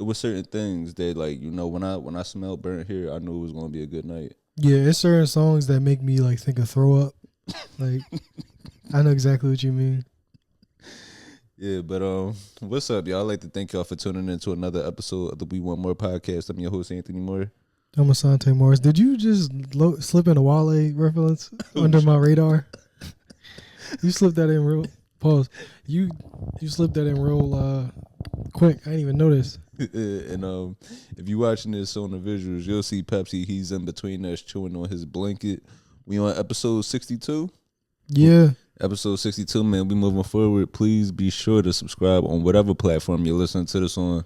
it was certain things that like when I smelled burnt hair, I knew it was gonna be a good night. Yeah, it's certain songs that make me like think of throw up. Like I know exactly what you mean. Yeah, but what's up, y'all? I'd like to thank y'all for tuning in to another episode of the We Want More podcast. I'm your host, Anthony Moore. I'm Asante Morris. Did you just slip in a Wale reference under my radar? You slipped that in real pause. You slipped that in real quick. I didn't even notice. And if you're watching this on the visuals, you'll see Pepsi. He's in between us chewing on his blanket. We on episode 62. Yeah. Episode 62, man. We moving forward. Please be sure to subscribe on whatever platform you're listening to this on.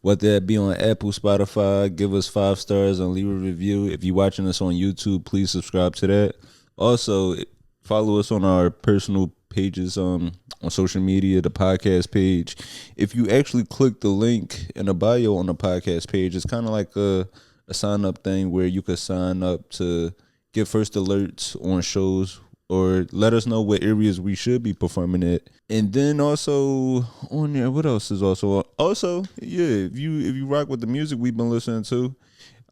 Whether that be on Apple, Spotify, give us 5 stars and leave a review. If you're watching us on YouTube, please subscribe to that. Also, follow us on our personal pages on social media, the podcast page. If you actually click the link in the bio on the podcast page, it's kind of like a sign up thing where you could sign up to get first alerts on shows or let us know what areas we should be performing at. And then also on there, what else is also on? Also, yeah, if you rock with the music we've been listening to,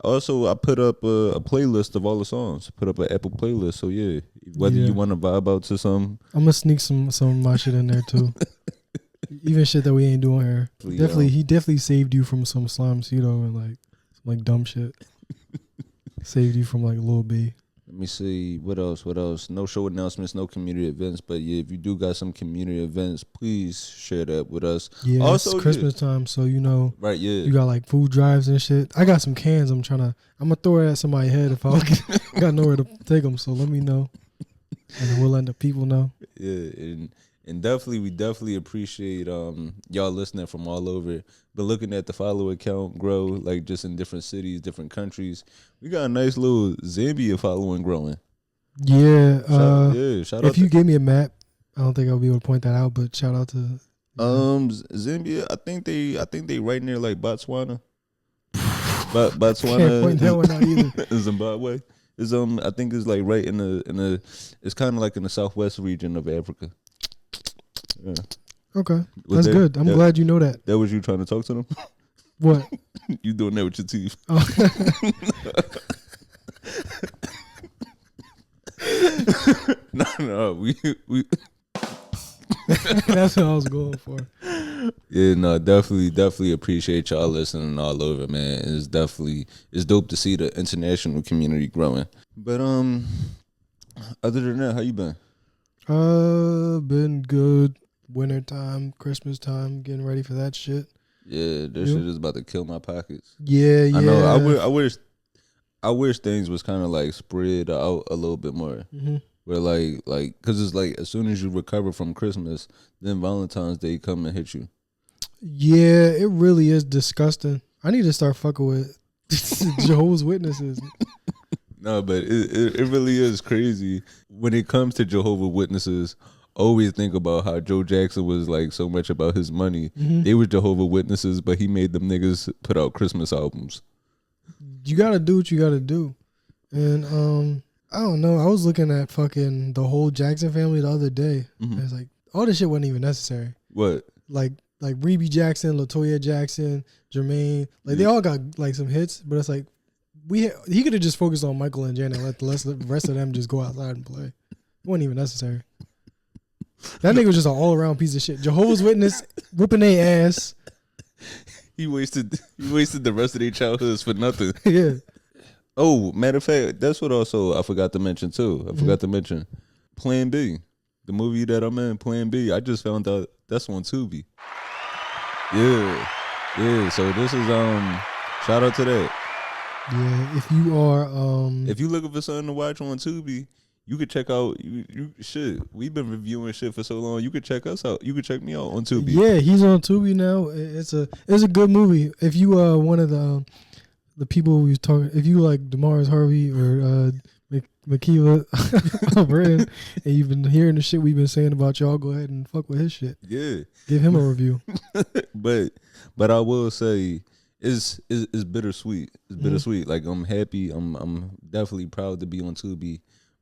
also I put up a playlist of all the songs. Put up an Apple playlist. So yeah, whether you want to vibe out to some, I'm gonna sneak some of my shit in there too. Even shit that we ain't doing here. He definitely saved you from some slime Cedo and like dumb shit. Saved you from like Lil B. Let me see, what else? No show announcements, no community events. But yeah, if you do got some community events, please share that with us. Yeah, also, it's Christmas time, so right, yeah, you got like food drives and shit. I got some cans. I'm gonna throw it at somebody's head if I got nowhere to take them. So let me know, and then we'll let the people know. Yeah, and we definitely appreciate y'all listening from all over. But looking at the follower count grow, like just in different cities, different countries, we got a nice little Zambia following growing. Yeah, shout out. If you gave me a map, I don't think I'll be able to point that out. But shout out to Zambia. I think they right near like Botswana. But Botswana, can't point that one out either. Zimbabwe is I think it's like right in the it's kind of like in the southwest region of Africa. Yeah. Okay, that's good. I'm glad you know that. That was you trying to talk to them? What? You doing that with your teeth? Oh. No, we That's what I was going for. Yeah, no, definitely appreciate y'all listening all over, man. It's dope to see the international community growing. But other than that, how you been? Been good. Winter time, Christmas time, getting ready for that shit. Yeah, this shit is about to kill my pockets. Yeah. I know. I wish things was kind of like spread out a little bit more. Mm-hmm. Where like, cause it's like as soon as you recover from Christmas, then Valentine's Day come and hit you. Yeah, it really is disgusting. I need to start fucking with Jehovah's Witnesses. No, but it really is crazy when it comes to Jehovah Witnesses. Always think about how Joe Jackson was like so much about his money. Mm-hmm. They were Jehovah Witnesses, but he made them niggas put out Christmas albums. You gotta do what you gotta do. And I don't know. I was looking at fucking the whole Jackson family the other day. Mm-hmm. And it's like all this shit wasn't even necessary. What? Like Remy Jackson, LaToya Jackson, Jermaine. Like they all got like some hits, but it's like he could have just focused on Michael and Janet and let the rest of them just go outside and play. It wasn't even necessary. That nigga was just an all-around piece of shit. Jehovah's Witness whooping their ass. He wasted the rest of their childhoods for nothing. Yeah. Oh, matter of fact, that's what also I forgot to mention too. I forgot to mention Plan B, the movie that I'm in, Plan B. I just found out that's on Tubi. Yeah. So this is shout out to that. Yeah, if you are if you looking for something to watch on Tubi, you could check out you shit. We've been reviewing shit for so long. You could check us out. You could check me out on Tubi. Yeah, he's on Tubi now. It's a good movie. If you one of the people we was talking, if you like Damaris Harvey or Makiva Burton, and you've been hearing the shit we've been saying about y'all, go ahead and fuck with his shit. Yeah, give him a review. but I will say it's bittersweet. It's bittersweet. Like I'm happy. I'm definitely proud to be on Tubi.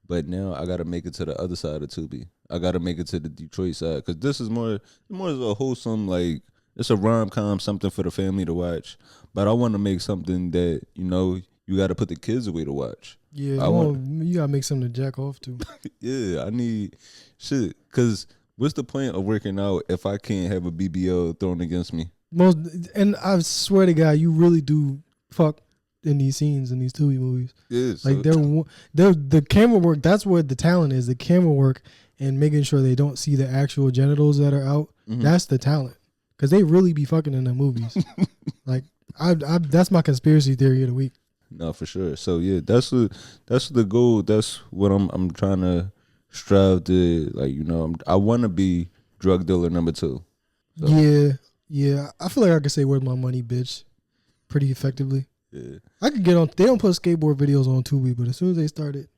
But now I gotta make it to the other side of Tubi. I gotta make it to the Detroit side because this is more of a wholesome, like it's a rom-com, something for the family to watch. But I want to make something that, you know, you got to put the kids away to watch. Yeah, you gotta make something to jack off to. Yeah, I need shit. Cause what's the point of working out if I can't have a BBL thrown against me? And I swear to God, you really do fuck in these scenes in these Tubi movies. Yeah, like they're the camera work. That's where the talent is. The camera work and making sure they don't see the actual genitals that are out. Mm-hmm. That's the talent. Cause they really be fucking in the movies. Like I that's my conspiracy theory of the week. No, for sure. So yeah, that's the goal. That's what I'm trying to strive to, like, you know, I want to be drug dealer number 2. So. Yeah. I feel like I could say "Where's my money, bitch" pretty effectively. Yeah. I could get on. They don't put skateboard videos on Tubi, but as soon as they start it,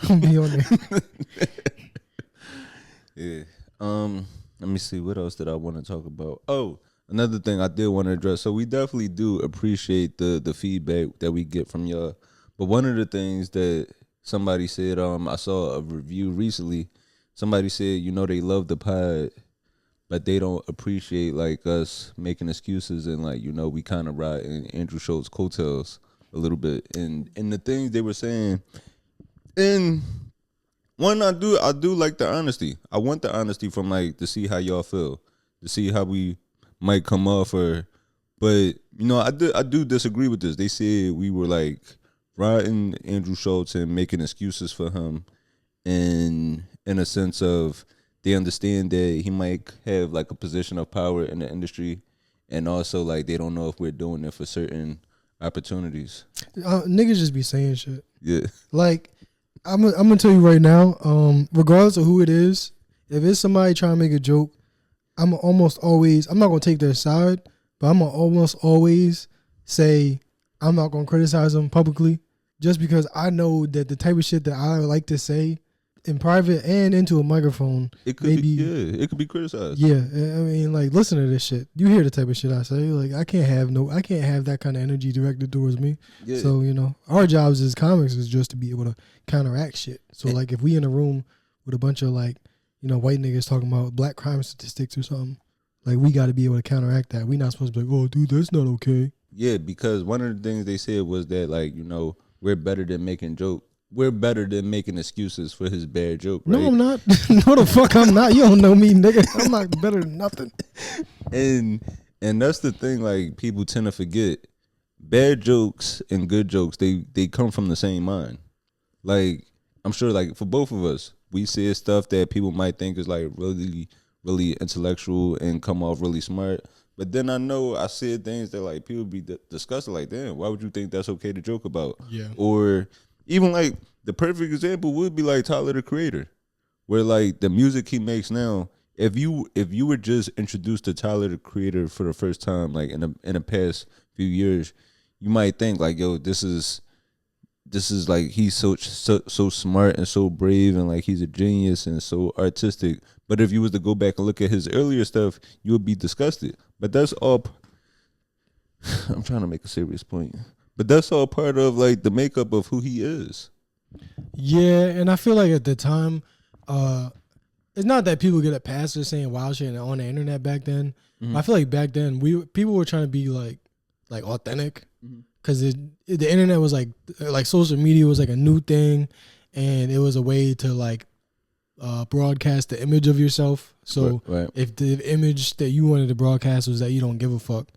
I'm gonna be on there. Yeah. Let me see. What else did I want to talk about? Oh. Another thing I did want to address. So we definitely do appreciate the feedback that we get from y'all. But one of the things that somebody said, I saw a review recently. Somebody said, you know, they love the pod, but they don't appreciate like us making excuses and like, you know, we kind of ride in Andrew Schultz's coattails a little bit. And the things they were saying, and one, I do like the honesty. I want the honesty from like to see how y'all feel, to see how we might come off, but you know, I do disagree with this. They said we were like riding Andrew Schultz and making excuses for him, in a sense of they understand that he might have like a position of power in the industry, and also like they don't know if we're doing it for certain opportunities. Niggas just be saying shit. Yeah, like I'm gonna tell you right now, regardless of who it is, if it's somebody trying to make a joke, I'm not going to take their side, but I'm going to almost always say I'm not going to criticize them publicly, just because I know that the type of shit that I like to say in private and into a microphone, it could be criticized. Yeah, I mean, like, listen to this shit. You hear the type of shit I say. Like, I can't have that kind of energy directed towards me. Yeah. So, you know, our jobs as comics is just to be able to counteract shit. So, like, if we in a room with a bunch of, like, you know, white niggas talking about black crime statistics or something, like, we got to be able to counteract that. We not supposed to be like, oh, dude, that's not okay. Yeah, because one of the things they said was that, like, you know, we're better than making excuses for his bad joke, right? No, I'm not. No, the fuck I'm not. You don't know me, nigga. I'm not better than nothing. And that's the thing, like, people tend to forget. Bad jokes and good jokes, they come from the same mind. Like, I'm sure, like, for both of us, we say stuff that people might think is like really, really intellectual and come off really smart. But then I know I said things that like people be disgusted, like, damn, why would you think that's okay to joke about? Yeah. Or even like the perfect example would be like Tyler the Creator, where like the music he makes now, if you were just introduced to Tyler the Creator for the first time, like in the past few years, you might think like, yo, this is like he's so smart and so brave and like he's a genius and so artistic. But if you was to go back and look at his earlier stuff, you would be disgusted. But that's all. I'm trying to make a serious point. But that's all part of like the makeup of who he is. Yeah, and I feel like at the time, it's not that people get a pass for saying wild shit on the internet back then. Mm-hmm. I feel like back then people were trying to be like authentic. Mm-hmm. Because the internet was like social media was like a new thing, and it was a way to like broadcast the image of yourself. So right. If the image that you wanted to broadcast was that you don't give a fuck,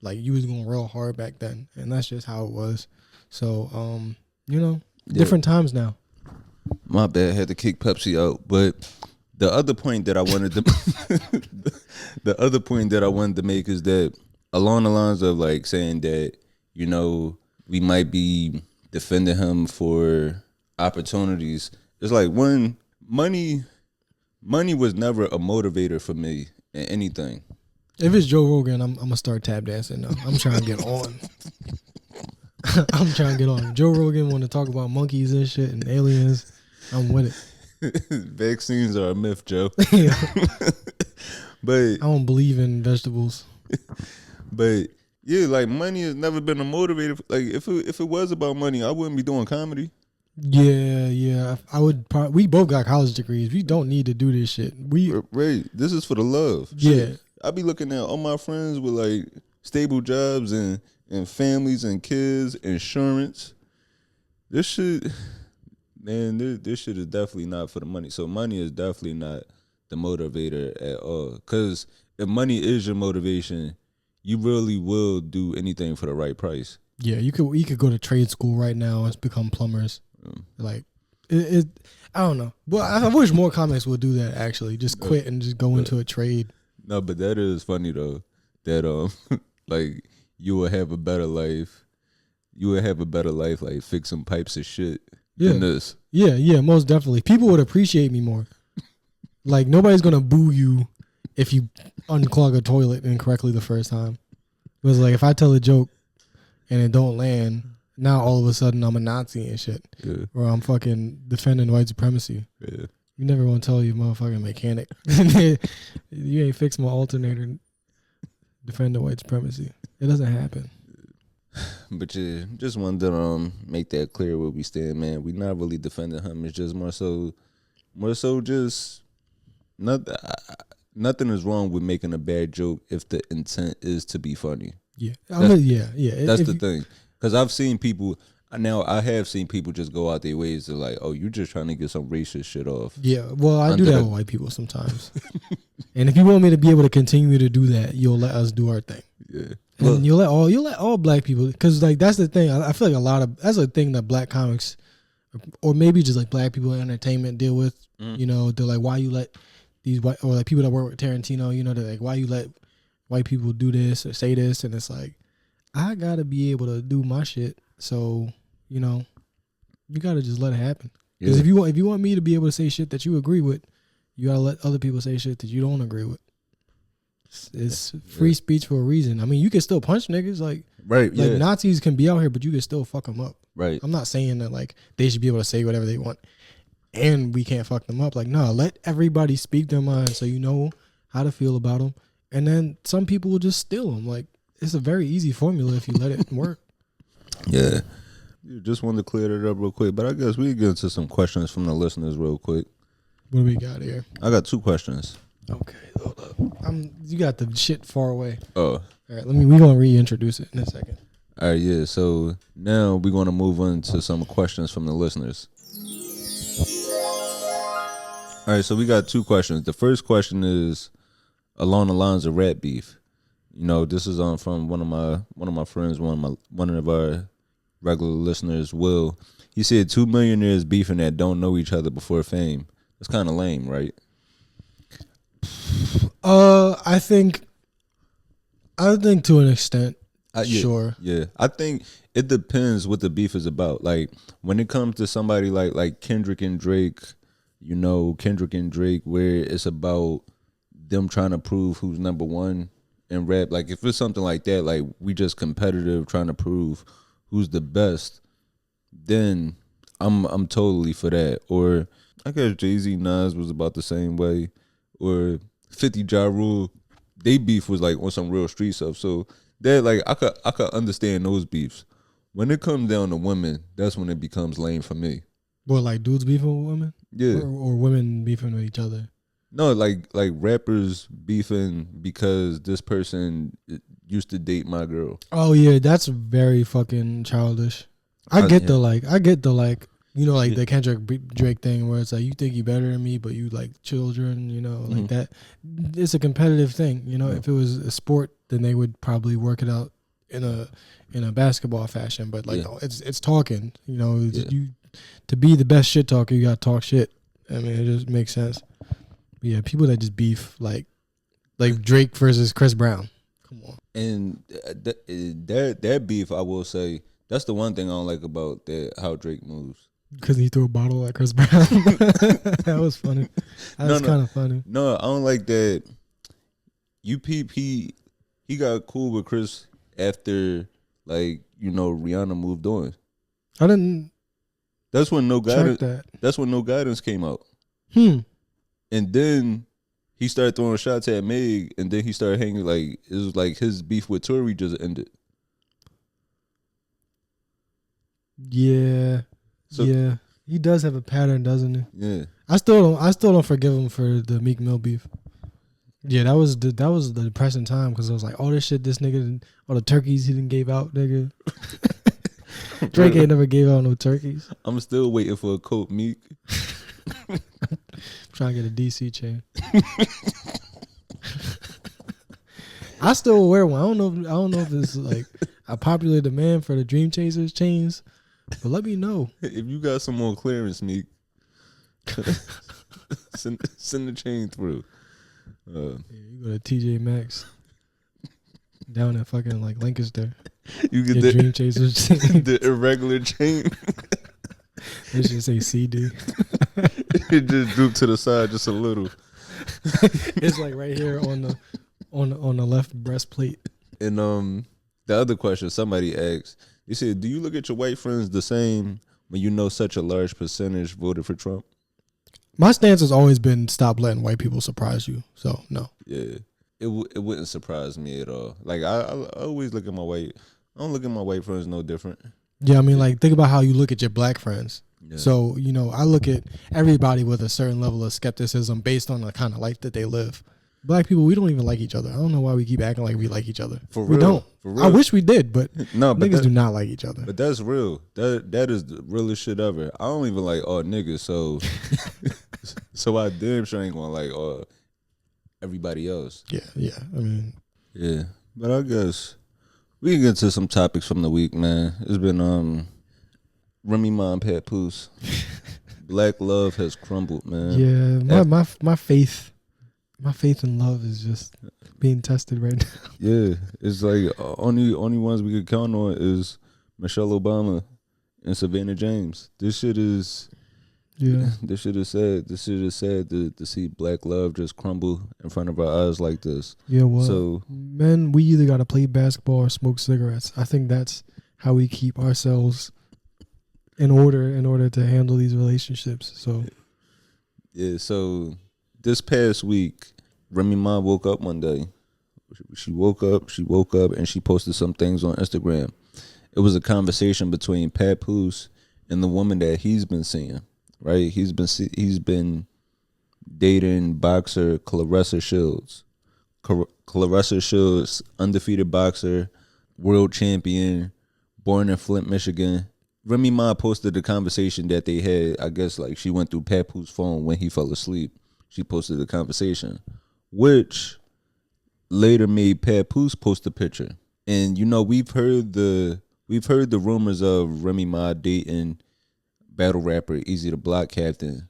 like you was going real hard back then, and that's just how it was. So you know, different times now. My bad, had to kick Pepsi out, but the other point that I wanted to make is that along the lines of like saying that, you know, we might be defending him for opportunities. It's like money was never a motivator for me in anything. If it's Joe Rogan, I'm gonna start tap dancing now. I'm trying to get on. I'm trying to get on. Joe Rogan want to talk about monkeys and shit and aliens. I'm with it. Vaccines are a myth, Joe. Yeah. But I don't believe in vegetables. But yeah, like money has never been a motivator. Like if it was about money, I wouldn't be doing comedy. Yeah. I would. We both got college degrees. We don't need to do this shit. Right. This is for the love. Yeah. Shit. I be looking at all my friends with like stable jobs and families and kids, insurance. This shit, man, this shit is definitely not for the money. So money is definitely not the motivator at all. Because if money is your motivation, you really will do anything for the right price. Yeah, you could go to trade school right now and become plumbers. Like it I don't know. Well, I wish more comics would do that actually. Just quit and just go into a trade. No, but that is funny though. That like you will have a better life. You would have a better life like fixing pipes and shit than this. Yeah, most definitely. People would appreciate me more. Like nobody's gonna boo you if you unclog a toilet incorrectly the first time. Because like if I tell a joke and it don't land, now all of a sudden I'm a Nazi and shit. Yeah. Or I'm fucking defending white supremacy. Yeah. You never want to tell your motherfucking mechanic. You ain't fixed my alternator. Defending white supremacy. It doesn't happen. But yeah, just wanted to make that clear where we stand, man. We not really defending him. It's just more so just nothing is wrong with making a bad joke if the intent is to be funny. Yeah, that's the thing. Because I've seen people. Now I have seen people just go out their ways to like, oh, you just trying to get some racist shit off. Yeah, well, I do that with white people sometimes. And if you want me to be able to continue to do that, you'll let us do our thing. Yeah, and you'll let all black people, because like that's the thing. I feel like that's a thing that black comics, or maybe just like black people in entertainment deal with. You know, they're like, why you let these white, or like people that work with Tarantino, you know, they're like, why you let white people do this or say this, and it's like, I gotta be able to do my shit. So, you know, you gotta just let it happen. Because if you want me to be able to say shit that you agree with, you gotta let other people say shit that you don't agree with. It's free speech for a reason. I mean, you can still punch niggas, like Nazis can be out here, but you can still fuck them up. Right. I'm not saying that like they should be able to say whatever they want, and we can't fuck them up. Like, no, let everybody speak their mind so you know how to feel about them. And then some people will just steal them. Like, it's a very easy formula if you let it work. Yeah. Just wanted to clear that up real quick, but I guess we can get into some questions from the listeners real quick. What do we got here? I got 2 questions. Okay, hold up. You got the shit far away. Oh. All right, we're going to reintroduce it in a second. All right, yeah. So now we're going to move on to some questions from the listeners. All right, so we got 2 questions. The first question is along the lines of rap beef. You know, this is from one of my friends, one of our regular listeners, Will. He said 2 millionaires beefing that don't know each other before fame. That's kind of lame, right? I think to an extent, sure. Yeah, I think it depends what the beef is about. Like when it comes to somebody like Kendrick and Drake, you know, where it's about them trying to prove who's number one in rap. Like if it's something like that, like we just competitive trying to prove who's the best, then I'm totally for that. Or I guess Jay-Z, Nas was about the same way. Or 50 Ja Rule, they beef was like on some real street stuff. So that like I could understand those beefs. When it comes down to women, that's when it becomes lame for me. What, like dudes beefing with women? Yeah. Or women beefing with each other? No, like rappers beefing because this person used to date my girl. Oh yeah, that's very fucking childish. I get the you know, like the Kendrick Drake thing where it's like you think you better than me, but you like children, you know, like that. It's a competitive thing, you know. If it was a sport, then they would probably work it out in a basketball fashion. But like it's talking, you know. You to be the best shit talker, you gotta talk shit. I mean, it just makes sense. But yeah, people that just beef like Drake versus Chris Brown. Come on. And that beef, I will say, that's the one thing I don't like about how Drake moves. Because he threw a bottle at Chris Brown. That was funny. That was kind of funny. No, I don't like that. He got cool with Chris after, like, you know, Rihanna moved on. I didn't. That's when No Guidance. That's when No Guidance came out. And then he started throwing shots at Meg, and then he started hanging like it was like his beef with Tory just ended. Yeah. So, yeah, he does have a pattern, doesn't he? Yeah. I still don't forgive him for the Meek Mill beef. Yeah, that was the depressing time because I was like, all this shit, this nigga, all the turkeys he didn't gave out, nigga. Drake ain't never gave out no turkeys. I'm still waiting for a coat, Meek. Trying to get a DC chain. I still wear one. I don't know if it's like a popular demand for the Dream Chasers chains, but let me know if you got some more clearance, Meek. send the chain through. Yeah, you go to TJ Maxx down at fucking like Lancaster. You get the Dream Chasers chain. The irregular chain. They should say CD. It just drooped to the side just a little. It's like right here on the left breastplate. And the other question somebody asked, they said, "Do you look at your white friends the same when you know such a large percentage voted for Trump?" My stance has always been stop letting white people surprise you. So no. Yeah, it wouldn't surprise me at all. Like I always look at my white. I don't look at my white friends no different. Yeah, I mean, like, think about how you look at your black friends. Yeah. So, you know, I look at everybody with a certain level of skepticism based on the kind of life that they live. Black people, we don't even like each other. I don't know why we keep acting like we like each other. For we real. don't. For real. I wish we did, but no, but niggas do not like each other. But that's real. That is the realest shit ever. I don't even like all niggas, so so I damn sure ain't gonna like all everybody else. Yeah. I mean, yeah. But I guess we can get to some topics from the week, man. It's been Remy Ma and Papoose. Black love has crumbled, man. Yeah, my faith in love is just being tested right now. Yeah, it's like only ones we could count on is Michelle Obama and Savannah James. This shit is sad. This shit is sad to see black love just crumble in front of our eyes like this. Yeah, well, so men, we either gotta play basketball or smoke cigarettes. I think that's how we keep ourselves in order to handle these relationships. So yeah, so this past week, Remy Ma woke up one day. She woke up and she posted some things on Instagram. It was a conversation between Papoose and the woman that he's been seeing, right? He's been dating boxer Claressa Shields. Claressa Shields, undefeated boxer, world champion, born in Flint, Michigan. Remy Ma posted the conversation that they had. I guess like she went through Papoose's phone when he fell asleep. She posted the conversation, which later made Papoose post a picture. And you know, we've heard the rumors of Remy Ma dating battle rapper Easy the Block Captain,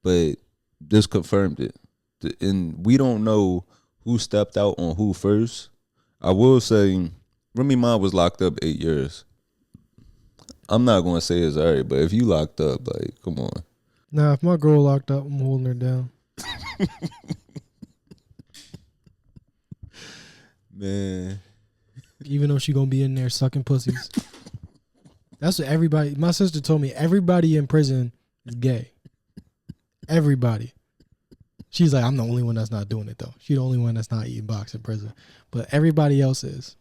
but this confirmed it. And we don't know who stepped out on who first. I will say Remy Ma was locked up 8 years. I'm not gonna say it's alright, but if you locked up, like, come on. Nah, if my girl locked up, I'm holding her down. Man. Even though she gonna be in there sucking pussies. That's what everybody, my sister told me, everybody in prison is gay. Everybody. She's like, I'm the only one that's not doing it though. She's the only one that's not eating box in prison. But everybody else is.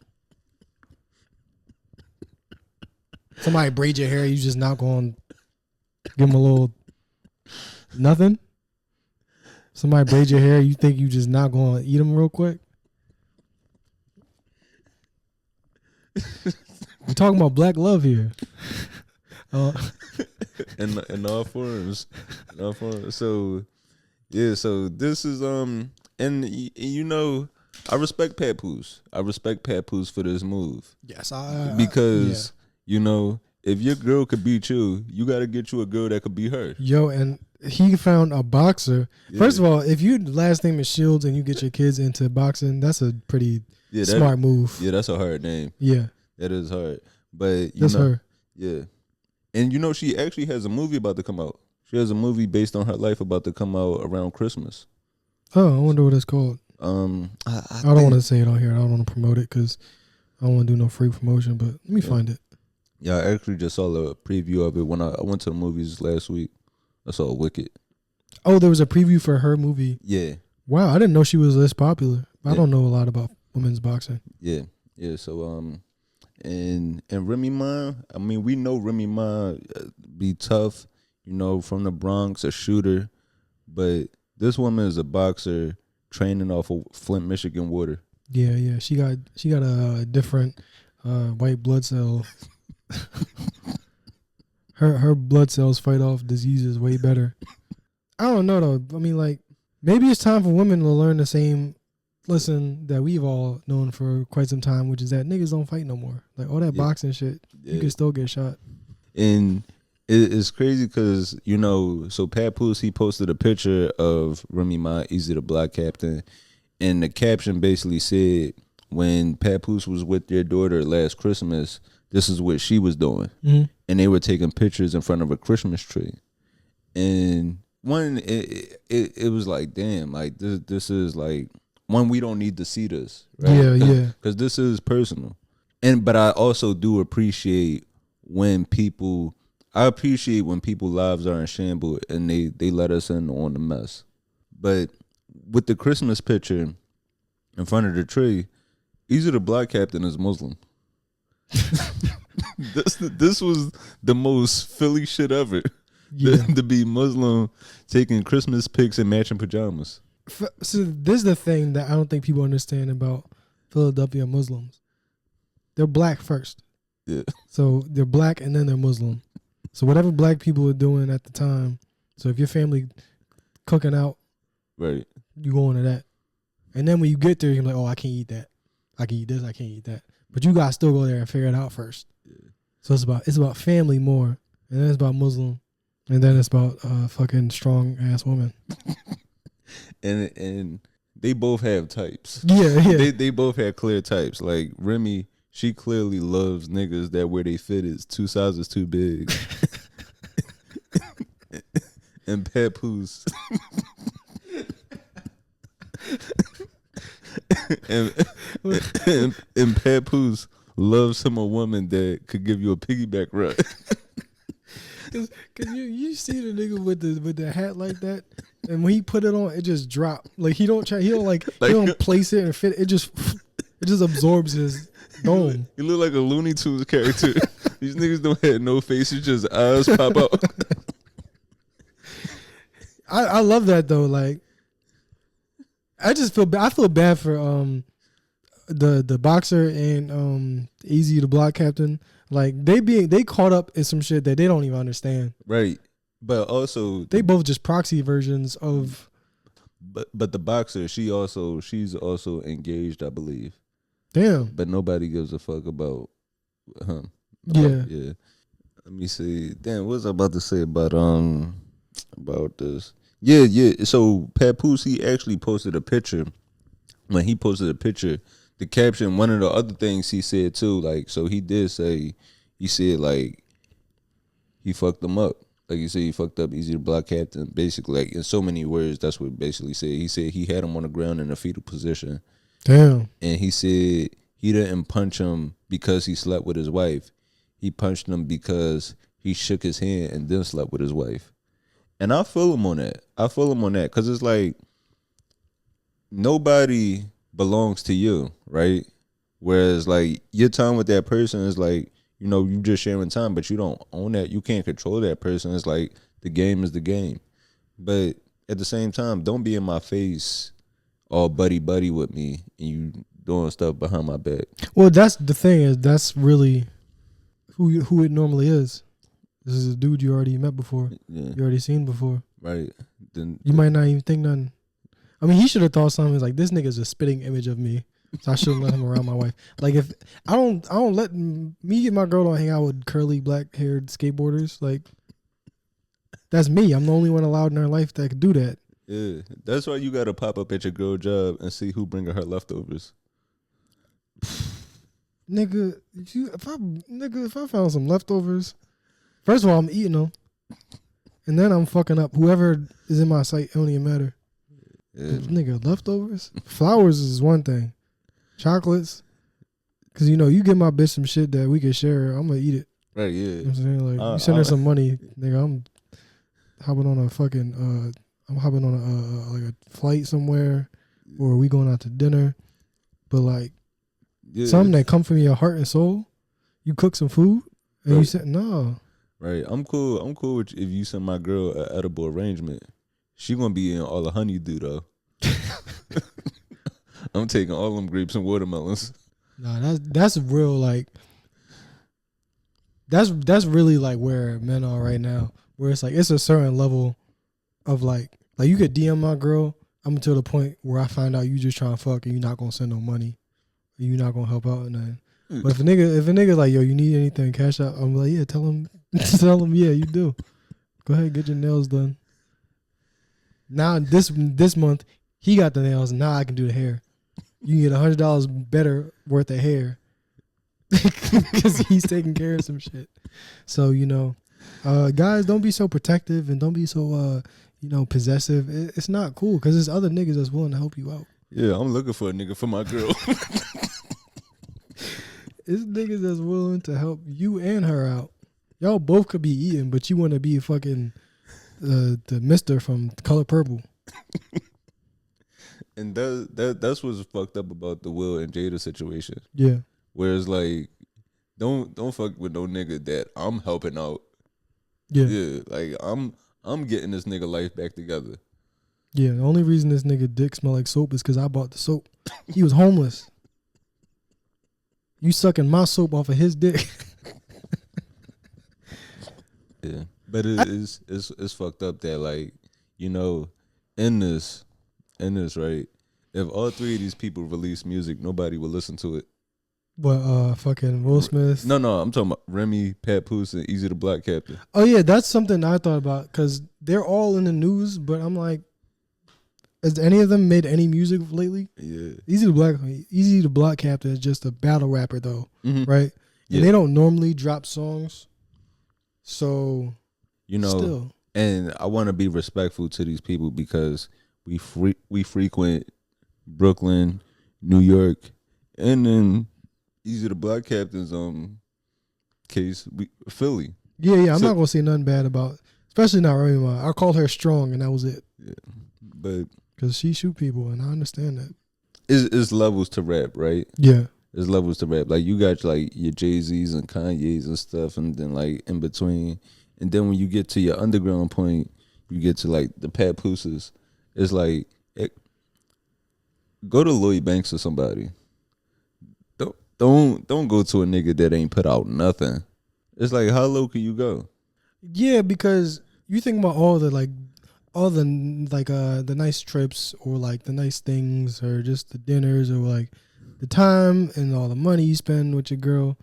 Somebody braid your hair, you just not going to give them a little nothing? Somebody braid your hair, you think you just not going to eat them real quick? We're talking about black love here. In all forms. In all forms. So, yeah, so this is, and you know, I respect Papoose. I respect Papoose for this move. Yes, because... You know, if your girl could beat you, you got to get you a girl that could beat her. Yo, and he found a boxer. Yeah. First of all, if your last name is Shields and you get your kids into boxing, that's a pretty smart move. Yeah, that's a hard name. Yeah. That is hard. But, that's her. Yeah. And, you know, she actually has a movie about to come out. She has a movie based on her life about to come out around Christmas. Oh, I wonder what it's called. I don't want to say it on here. I don't want to promote it because I don't want to do no free promotion, but let me find it. Yeah, I actually just saw a preview of it when I went to the movies last week. I saw Wicked. Oh, there was a preview for her movie. Yeah. Wow, I didn't know she was this popular. I don't know a lot about women's boxing. Yeah. Yeah, so and Remy Ma, I mean, we know Remy Ma be tough, you know, from the Bronx, a shooter, but this woman is a boxer training off of Flint, Michigan water. Yeah. She got a different white blood cell. Her blood cells fight off diseases way better. I don't know though. I mean, like, maybe it's time for women to learn the same lesson that we've all known for quite some time, which is that niggas don't fight no more. Like all that boxing shit, you can still get shot. And it's crazy because, so Papoose, he posted a picture of Remy Ma, Easy the Block Captain, and the caption basically said, when Papoose was with their daughter last Christmas, this is what she was doing. Mm-hmm. And they were taking pictures in front of a Christmas tree. And it was like, damn, like this is like, one, we don't need to see this, right? Yeah. Because this is personal. But I also do appreciate when people lives are in shambles and they let us in on the mess. But with the Christmas picture in front of the tree, Easy the Block Captain is Muslim. This was the most Philly shit ever. Yeah. To be Muslim taking Christmas pics in matching pajamas. So this is the thing that I don't think people understand about Philadelphia Muslims. They're black first. Yeah. So they're black and then they're Muslim. So whatever black people were doing at the time, so if your family cooking out, right, you go into that. And then when you get there, you're like, oh, I can't eat that. I can eat this, I can't eat that. But you gotta still go there and figure it out first. Yeah. So it's about family more. And then it's about Muslim. And then it's about fucking strong ass woman. And they both have types. Yeah. They both have clear types. Like Remy, she clearly loves niggas that where they fit is 2 sizes too big. And Papoose. and Papoose loves him a woman that could give you a piggyback ride. Cause you see the nigga with the hat like that, and when he put it on, it just dropped. Like he don't place it and fit. It just absorbs his dome. You look like a Looney Tunes character. These niggas don't have no faces, just eyes pop out. I love that though. Like I feel bad for the boxer and Easy the Block Captain. Like they caught up in some shit that they don't even understand. Right. But also they both just proxy versions of. But the boxer, she's also engaged, I believe. Damn. But nobody gives a fuck about him. Yeah. Let me see. Damn, what was I about to say about this? Yeah. So Papoose, he actually posted a picture. When he posted a picture, the caption, one of the other things he said too, like, so he did say, he said like he fucked them up. Like you said, he fucked up Easy the Block Captain. Basically, like in so many words, that's what he basically said. He said he had him on the ground in a fetal position. Damn. And he said he didn't punch him because he slept with his wife. He punched him because he shook his hand and then slept with his wife. And I feel him on that. Because it's like nobody belongs to you, right? Whereas like your time with that person is like, you just sharing time, but you don't own that. You can't control that person. It's like the game is the game. But at the same time, don't be in my face all buddy with me and you doing stuff behind my back. Well, that's the thing, is that's really who it normally is. This is a dude you already met before. Yeah. You already seen before. Right. Then you might not even think nothing. I mean, he should have thought something like, this nigga's a spitting image of me, so I shouldn't let him around my wife. Like, if I don't let me and my girl don't hang out with curly black haired skateboarders. Like, that's me. I'm the only one allowed in her life that could do that. Yeah, that's why you gotta pop up at your girl job and see who bringing her leftovers. Nigga, if I found some leftovers, first of all, I'm eating them, and then I'm fucking up whoever is in my sight. It don't even matter. Yeah. Nigga, leftovers? Flowers is one thing. Chocolates, because you give my bitch some shit that we can share, I'm gonna eat it. Right, yeah. You know what I'm saying? Like, you send her some money, nigga, I'm hopping on a fucking like a flight somewhere, or we going out to dinner. But like something that come from your heart and soul, you cook some food and you said no. Right, I'm cool with if you send my girl an edible arrangement. She gonna be in all the honeydew though. I'm taking all them grapes and watermelons. Nah, that's real. Like that's really like where men are right now. Where it's like it's a certain level of like you could DM my girl. I'm to the point where I find out you just trying to fuck and you're not gonna send no money, or you're not gonna help out or nothing. But if a nigga like, yo, you need anything, cash out, I'm like, yeah, tell him, yeah, you do. Go ahead, get your nails done. Now this month he got the nails, and now I can do the hair. You can get $100 better worth of hair because he's taking care of some shit. So guys, don't be so protective and don't be so possessive. It's not cool because there's other niggas that's willing to help you out. Yeah, I'm looking for a nigga for my girl. It's niggas that's willing to help you and her out. Y'all both could be eating, but you want to be fucking the Mister from Color Purple. And that's what's fucked up about the Will and Jada situation. Yeah. Whereas like, don't fuck with no nigga that I'm helping out. Yeah. Yeah. Like I'm getting this nigga life back together. Yeah. The only reason this nigga dick smell like soap is because I bought the soap. He was homeless. You sucking my soap off of his dick. Yeah. But it's fucked up that like, in this, right? If all three of these people release music, nobody will listen to it. But fucking Will Smith. No, I'm talking about Remy, Papoose, and Easy the Black Captain. Oh yeah, that's something I thought about because they're all in the news. But I'm like, has any of them made any music lately? Yeah. Easy the Black Captain is just a battle rapper though, right? Yeah. And they don't normally drop songs, so still. And I want to be respectful to these people because we frequent Brooklyn, New York, and then Easy the Black Captain's case, Philly. Yeah. I'm not gonna say nothing bad about, especially not Remy Ma. I called her strong, and that was it. Yeah, but because she shoot people, and I understand that. It's levels to rap, right? Yeah, it's levels to rap. Like you got like your Jay-Z's and Kanye's and stuff, and then like in between, and then when you get to your underground point, you get to like the Papooses. It's like go to Lloyd Banks or somebody. Don't go to a nigga that ain't put out nothing. It's like, how low can you go? Yeah, because you think about all the nice trips or like the nice things or just the dinners or like the time and all the money you spend with your girl,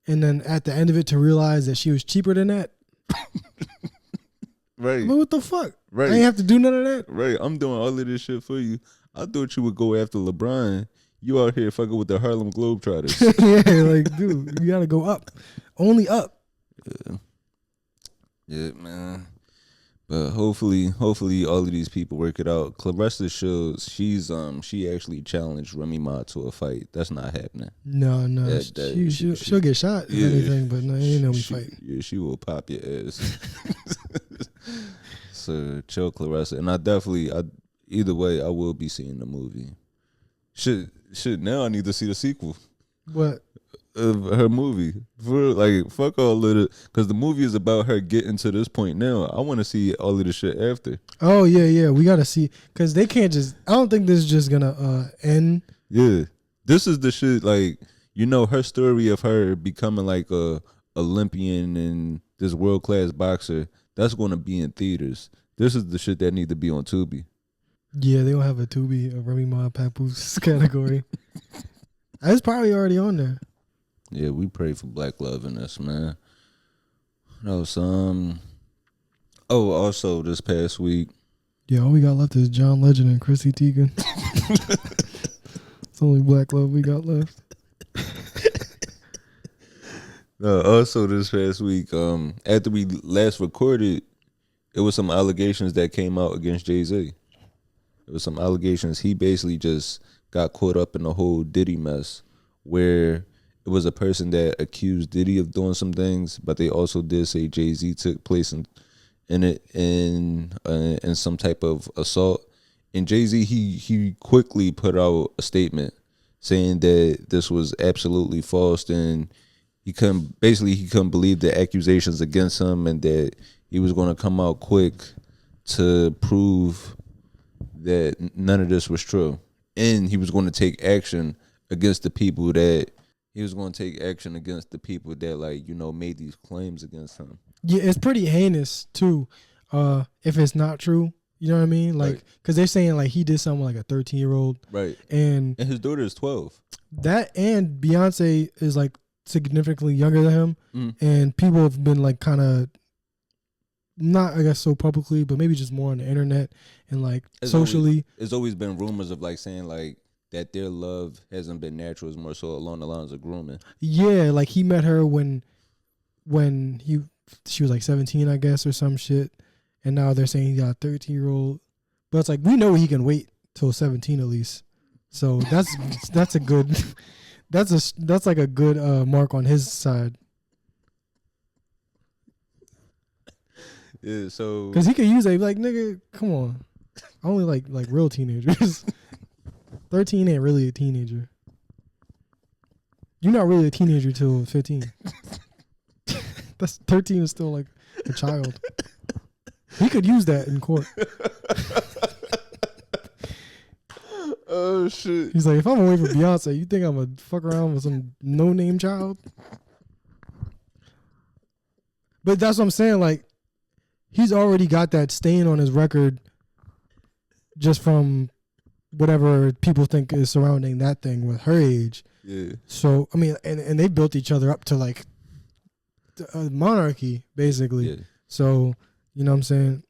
and then at the end of it to realize that she was cheaper than that. Right. I mean, what the fuck? Right. I ain't have to do none of that. Right. I'm doing all of this shit for you. I thought you would go after LeBron. You out here fucking with the Harlem Globetrotters. Yeah, like, dude, you gotta go up. Only up. Yeah, man. But hopefully all of these people work it out. Claressa Shields, she actually challenged Remy Ma to a fight. That's not happening. No. She'll get shot if anything, but no, ain't no fight. Yeah, she will pop your ass. So chill, Claressa. And either way, I will be seeing the movie. Shit, now I need to see the sequel. What? Of her movie. For like, fuck all of it. Because the movie is about her getting to this point now. I want to see all of the shit after. Oh, yeah. We got to see. Because they can't just, I don't think this is just going to end. Yeah. This is the shit, like, her story of her becoming like a Olympian and this world-class boxer, that's going to be in theaters. This is the shit that need to be on Tubi. Yeah, they don't have a Tubi, a Remy Ma Papoose category. It's probably already on there. Yeah, we pray for black love in this, man. No, also this past week. Yeah, all we got left is John Legend and Chrissy Teigen. It's only black love we got left. Also this past week, after we last recorded, it was some allegations that came out against Jay-Z. It was some allegations. He basically just got caught up in the whole Diddy mess, where it was a person that accused Diddy of doing some things, but they also did say Jay-Z took place in it in some type of assault. And Jay-Z, he quickly put out a statement saying that this was absolutely false, and he couldn't believe the accusations against him, and that he was going to come out quick to prove that none of this was true, and he was going to take action against the people that like made these claims against him. Yeah, it's pretty heinous too. If it's not true, you know what I mean? Like, because they're saying like he did something like a 13-year-old, right? And his daughter is 12. That and Beyonce is like significantly younger than him, and people have been like kind of not, I guess, so publicly, but maybe just more on the internet and like socially. It's always been rumors of like saying like that their love hasn't been natural, it's more so along the lines of grooming. Yeah, like he met her when she was like 17, I guess, or some shit. And now they're saying he got a 13-year-old. But it's like, we know he can wait till 17 at least. So that's a good that's like a good mark on his side. Yeah, so because he could use it like, nigga, come on. I only like real teenagers. 13 ain't really a teenager. You're not really a teenager till 15. That's 13 is still like a child. He could use that in court. Oh shit. He's like, if I'm away from Beyonce, you think I'm gonna fuck around with some no-name child? But that's what I'm saying. Like, he's already got that stain on his record just from whatever people think is surrounding that thing with her age. Yeah. So, I mean, and they built each other up to like a monarchy, basically. Yeah. So, you know what I'm saying?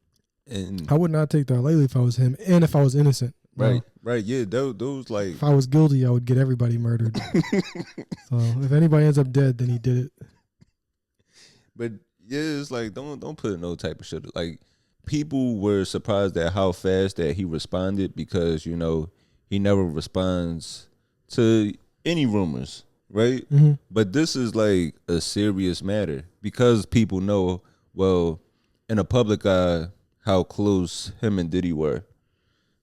And I would not take that lightly if I was him and if I was innocent. Right, right, yeah. Those like, if I was guilty, I would get everybody murdered. So if anybody ends up dead, then he did it. But yeah, it's like don't put no type of shit. Like, people were surprised at how fast that he responded because he never responds to any rumors, right? Mm-hmm. But this is like a serious matter because people know, well, in a public eye, how close him and Diddy were.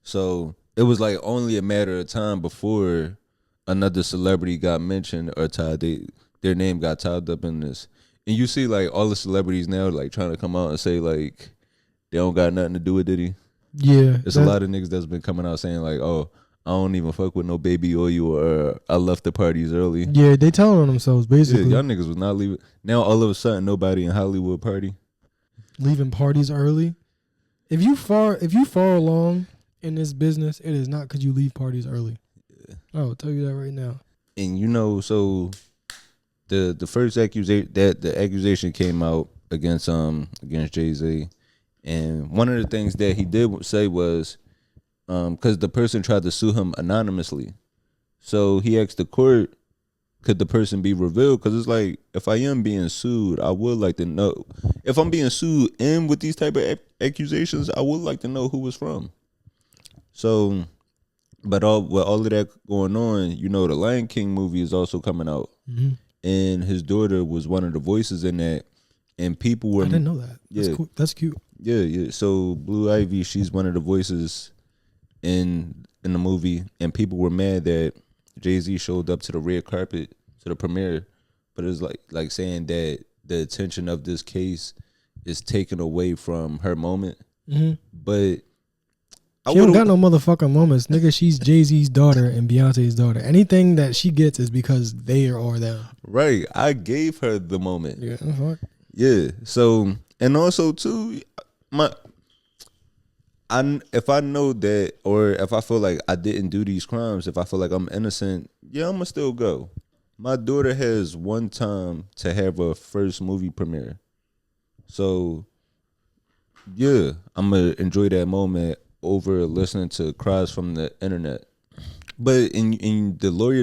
So it was like only a matter of time before another celebrity got mentioned or their name got tied up in this. And you see like all the celebrities now like trying to come out and say like they don't got nothing to do with Diddy. Yeah. There's a lot of niggas that's been coming out saying like, oh, I don't even fuck with no baby oil or I left the parties early. Yeah, they telling on themselves basically. Yeah, y'all niggas was not leaving. Now all of a sudden nobody in Hollywood party. Leaving parties early. If you far along in this business, it is not because you leave parties early. Yeah. I will tell you that right now. And so the first accusation came out against Jay-Z, and one of the things that he did say was because the person tried to sue him anonymously, so he asked the court, could the person be revealed? Because it's like, if I am being sued, I would like to know. If I'm being sued and with these type of accusations, I would like to know who it's from. So, but with all of that going on, the Lion King movie is also coming out. Mm-hmm. And his daughter was one of the voices in that. And people were... I didn't know that. That's cool. That's cute. Yeah, yeah. So Blue Ivy, she's one of the voices in the movie. And people were mad that Jay-Z showed up to the red carpet, to the premiere. But it's like saying that the attention of this case is taken away from her moment. Mm-hmm. But... She don't got no motherfucking moments, nigga. She's Jay-Z's daughter and Beyonce's daughter. Anything that she gets is because they are them. Right. I gave her the moment. Yeah. Fuck. Yeah. So, and also too, if I know that, or if I feel like I didn't do these crimes, if I feel like I'm innocent, yeah, I'm gonna still go. My daughter has one time to have her first movie premiere, so yeah, I'm gonna enjoy that moment over listening to cries from the internet. But in the lawyer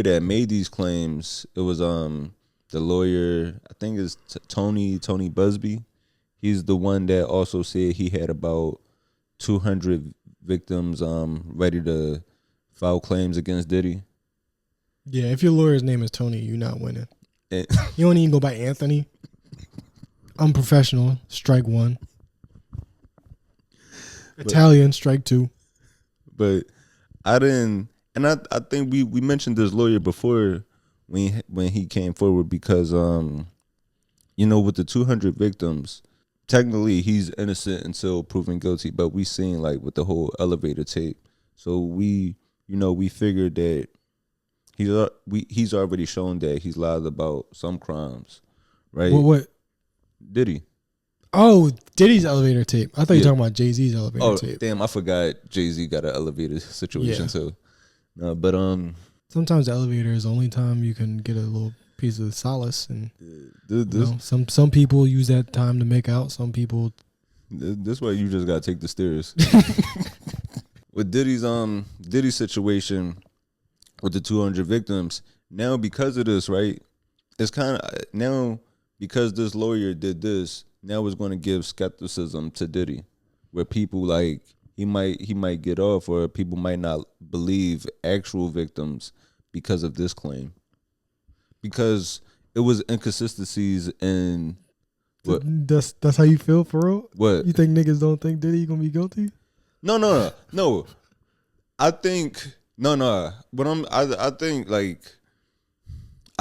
that made these claims, it was the lawyer, I think it's Tony Busby. He's the one that also said he had about 200 victims ready to file claims against Diddy. Yeah, if your lawyer's name is Tony, you're not winning. You don't even go by Anthony. Unprofessional, strike one. Italian, strike two. But I didn't, and I think we mentioned this lawyer before when he came forward because with the 200 victims, technically he's innocent until proven guilty. But we seen like with the whole elevator tape, so we figured that he's already shown that he's lied about some crimes, right? What? Diddy. Oh, Diddy's elevator tape. I thought you were talking about Jay-Z's elevator tape. Oh, damn, I forgot Jay-Z got an elevator situation too. No, but sometimes the elevator is the only time you can get a little piece of solace, and some people use that time to make out. Some people. This way you just gotta take the stairs. With Diddy's situation with the 200 victims, now because of this, right? It's kind of now because this lawyer did this. Now it's going to give skepticism to Diddy, where people like he might get off, or people might not believe actual victims because of this claim, because it was inconsistencies in. What? That's how you feel, for real? What? You think niggas don't think Diddy gonna be guilty? No. I think no. But I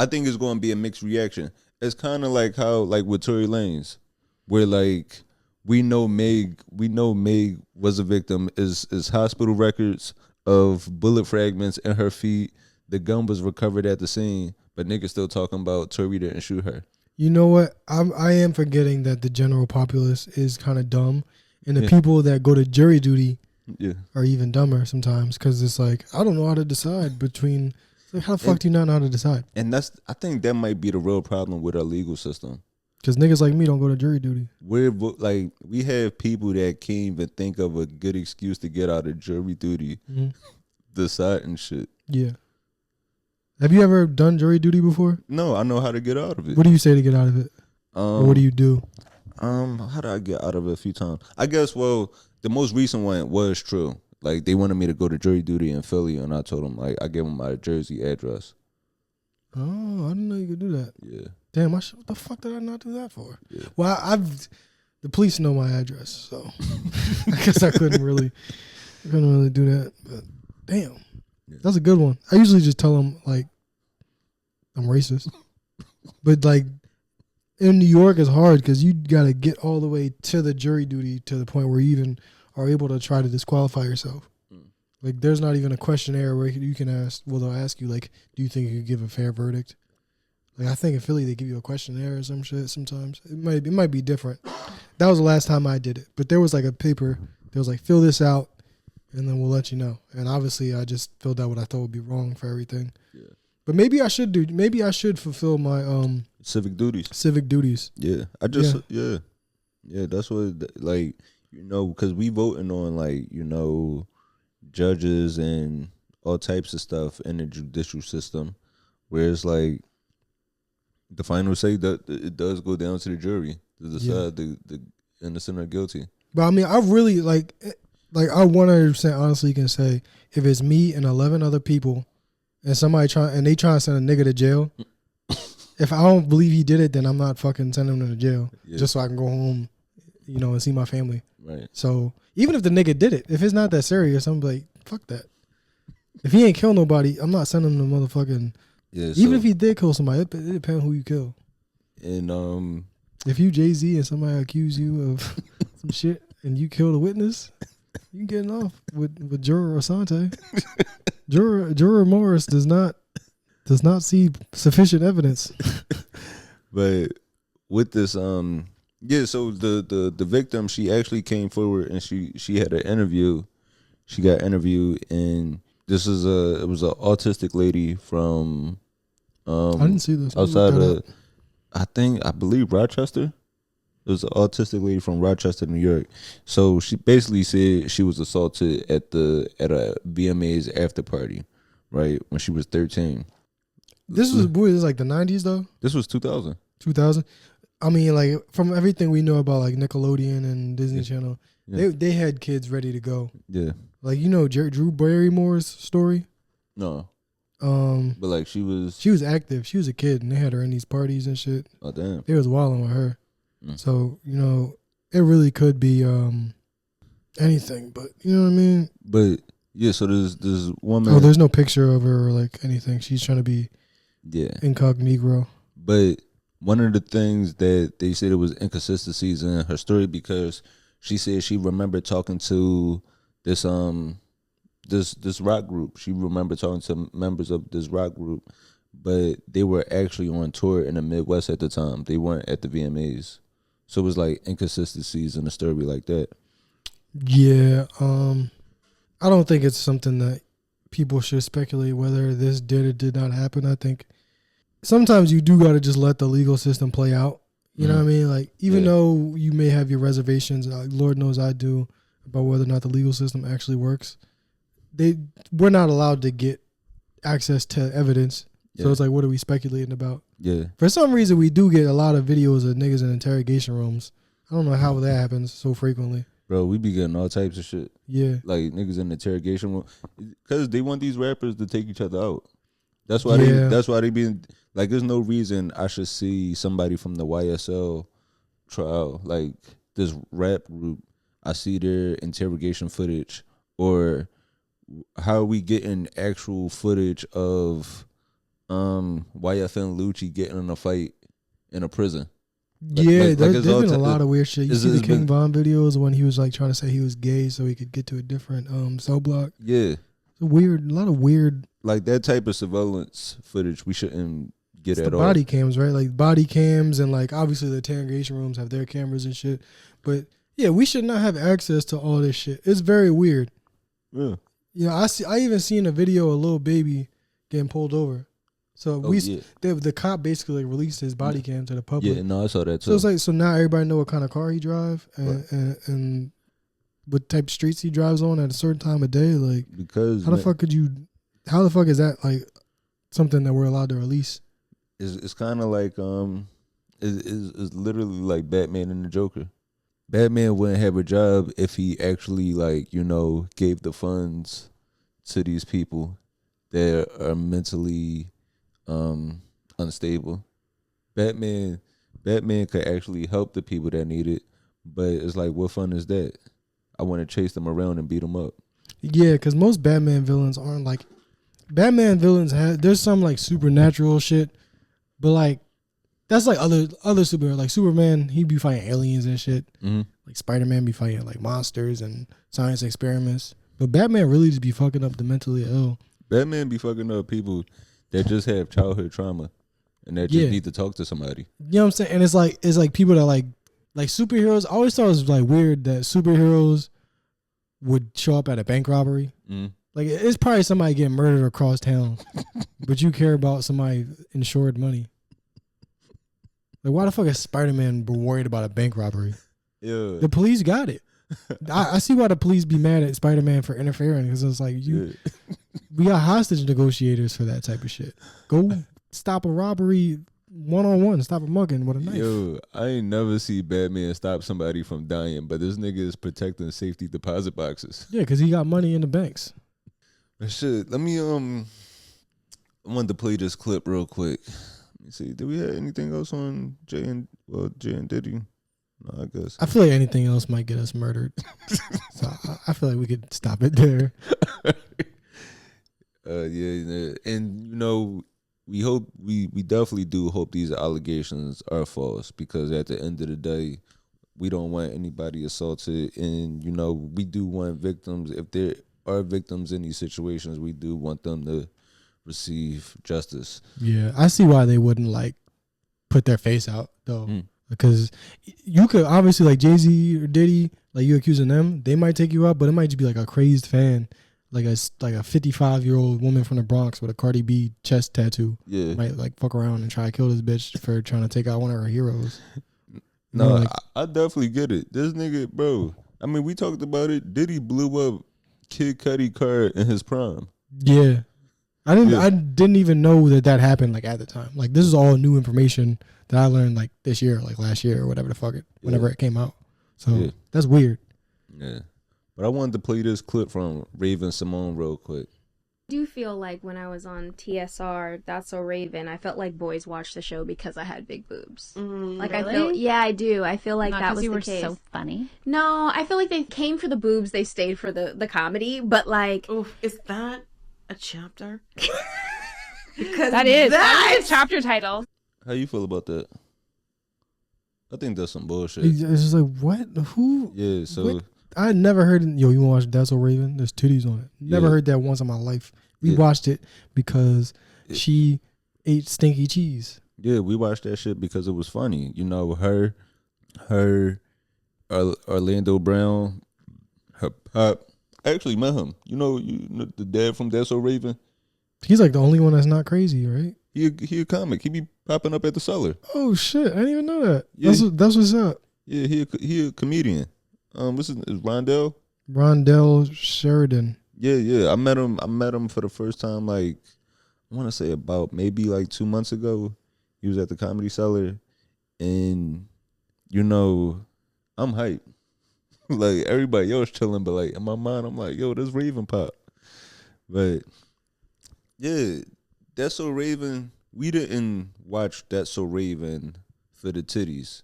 think it's going to be a mixed reaction. It's kind of like how with Tory Lanez, where like we know Meg was a victim. Is hospital records of bullet fragments in her feet. The gun was recovered at the scene, but niggas still talking about Tory didn't shoot her. You know what? I am forgetting that the general populace is kind of dumb, and the people that go to jury duty are even dumber sometimes, because it's like, I don't know how to decide between. Like, how the fuck do you not know how to decide? And I think that might be the real problem with our legal system. Because niggas like me don't go to jury duty. We have people that can't even think of a good excuse to get out of jury duty, deciding shit. Yeah. Have you ever done jury duty before? No, I know how to get out of it. What do you say to get out of it? Or what do you do? How do I get out of it a few times? I guess, well, the most recent one was true. Like, they wanted me to go to jury duty in Philly, and I told them, like, I gave them my Jersey address. Oh, I didn't know you could do that. Yeah. Damn, what the fuck did I not do that for? Yeah. Well, the police know my address, so I guess I couldn't really do that. But damn, that's a good one. I usually just tell them, like, I'm racist. But, like, in New York, it's hard because you got to get all the way to the jury duty to the point where you even are able to try to disqualify yourself. Like, there's not even a questionnaire where you can ask. Well, they'll ask you, like, do you think you could give a fair verdict? Like, I think in Philly they give you a questionnaire or some shit sometimes. It might be different. That was the last time I did it. But there was like a paper that was like, fill this out and then we'll let you know. And obviously I just filled out what I thought would be wrong for everything. Yeah. But maybe I should fulfill my civic duties. Yeah. Yeah, that's what, like, you know, because we voting on, like, you know, judges and all types of stuff in the judicial system, where it's like the final say that it does go down to the jury to decide the innocent or guilty. But I mean, I really like I 100% honestly can say, if it's me and 11 other people and somebody try to send a nigga to jail, if I don't believe he did it, then I'm not fucking sending him to jail just so I can go home, you know, and see my family. Right. So even if the nigga did it, if it's not that serious, I'm like, fuck that. If he ain't kill nobody, I'm not sending him to motherfucking. Yeah. Even if he did kill somebody, it depends who you kill. And if you Jay-Z and somebody accuse you of some shit and you kill the witness, you getting off with juror Asante. Juror Morris does not see sufficient evidence. But with this, so the victim, she actually came forward and she had an interview. She got interviewed, and it was an autistic lady from I didn't see this. Outside of I believe Rochester. It was an autistic lady from Rochester, New York. So she basically said she was assaulted at a VMA's after party, right, when she was 13. This was like the 90s though. This was 2000. 2000. I mean, like, from everything we know about, like, Nickelodeon and Disney Channel, they had kids ready to go. Yeah. Like, you know Drew Barrymore's story? No. But, like, she was active. She was a kid, and they had her in these parties and shit. Oh, damn. They was wilding with her. So, you know, it really could be anything, but, you know what I mean? But, yeah, so there's woman. Oh, there's no picture of her or, like, anything. She's trying to be incognito. But one of the things that they said it was inconsistencies in her story because she said she remembered talking to this this rock group. She remembered talking to members of this rock group, but they were actually on tour in the Midwest at the time. They weren't at the VMAs. So it was like inconsistencies in the story like that. Yeah, I don't think it's something that people should speculate whether this did or did not happen. I think sometimes you do got to just let the legal system play out. You know what I mean? Like, even though you may have your reservations, Lord knows I do, about whether or not the legal system actually works, we're not allowed to get access to evidence. So it's like, what are we speculating about? Yeah. For some reason, we do get a lot of videos of niggas in interrogation rooms. I don't know how that happens so frequently. Bro, we be getting all types of shit. Yeah. Like niggas in the interrogation room. Because they want these rappers to take each other out. That's why they be like, there's no reason I should see somebody from the YSL trial. Like this rap group, I see their interrogation footage. Or how are we getting actual footage of YFN Lucci getting in a fight in a prison? There's been a lot of weird shit. You see the King Von videos when he was like trying to say he was gay so he could get to a different cell block. Yeah. A lot of weird. Like that type of surveillance footage we shouldn't get at all. Body cams, right? Like body cams and like obviously the interrogation rooms have their cameras and shit. But yeah, we should not have access to all this shit. It's very weird. Yeah. You know, I even seen a video of a little baby getting pulled over. So the cop basically like released his body cam to the public. Yeah, no, I saw that too. So it's like, so now everybody know what kind of car he drive and what type of streets he drives on at a certain time of day. Like, because how the fuck is that like something that we're allowed to release? It's kind of like it's literally like Batman and the Joker. Batman wouldn't have a job if he actually like, you know, gave the funds to these people that are mentally unstable. Batman could actually help the people that need it, but it's like, what fun is that? I want to chase them around and beat them up. Yeah, because most Batman villains aren't like Batman villains. There's some like supernatural shit, but like that's like other superheroes. Like Superman, he be fighting aliens and shit. Mm-hmm. Like Spider-Man be fighting like monsters and science experiments. But Batman really just be fucking up the mentally ill. Batman be fucking up people that just have childhood trauma and that just need to talk to somebody. You know what I'm saying? And it's like people that like superheroes. I always thought it was like weird that superheroes would show up at a bank robbery. Mm. Like it's probably somebody getting murdered across town, but you care about somebody insured money. Like, why the fuck is Spider-Man worried about a bank robbery? Yeah. The police got it. I see why the police be mad at Spider-Man for interfering, because it's like, we got hostage negotiators for that type of shit. Go stop a robbery one-on-one, stop a mugging with a knife. Yo, I ain't never see Batman stop somebody from dying, but this nigga is protecting safety deposit boxes. Yeah, because he got money in the banks. But shit, let me, I wanted to play this clip real quick. See, do we have anything else on Jay and Diddy? No, I guess. I feel like anything else might get us murdered. So I feel like we could stop it there. Yeah, and you know, we definitely do hope these allegations are false, because at the end of the day, we don't want anybody assaulted, and you know, we do want victims. If there are victims in these situations, we do want them to receive justice. Yeah, I see why they wouldn't like put their face out though, because you could obviously like Jay-Z or Diddy, like you accusing them, they might take you out, but it might just be like a crazed fan, like a 55-year-old woman from the Bronx with a Cardi B chest tattoo. Yeah, might like fuck around and try to kill this bitch for trying to take out one of her heroes. No, like, I definitely get it. This nigga, bro. I mean, we talked about it. Diddy blew up Kid Cudi car in his prime. Yeah. I didn't even know that happened like at the time. Like, this is all new information that I learned like this year, like last year or whatever the fuck whenever it came out. So that's weird. Yeah. But I wanted to play this clip from Raven Symone real quick. I do feel like when I was on TSR, That's So Raven, I felt like boys watched the show because I had big boobs. Like really? I do. I feel like that was the case. So funny. No, I feel like they came for the boobs, they stayed for the comedy, but like, oof, is that a chapter? Because that is a chapter title. How you feel about that? I think that's some bullshit. It's just like, what? Who? Yeah, so what? I never heard. Yo, you want to watch That's So Raven? There's titties on it. Never heard that once in my life. We watched it because she ate stinky cheese. Yeah, we watched that shit because it was funny. You know, her, Orlando Brown, her pop. I actually met him. You know the dad from That's So Raven. He's like the only one that's not crazy, right? He a comic. He be popping up at the cellar. Oh shit! I didn't even know that. Yeah. That's what's up. Yeah, he a comedian. What's his is Rondell? Rondell Sheridan. Yeah. I met him for the first time. Like I want to say about maybe like 2 months ago. He was at the Comedy Cellar, and you know, I'm hyped. Like everybody else chilling, but like in my mind, I'm like, yo, this Raven pop. But yeah, That's So Raven. We didn't watch That's So Raven for the titties.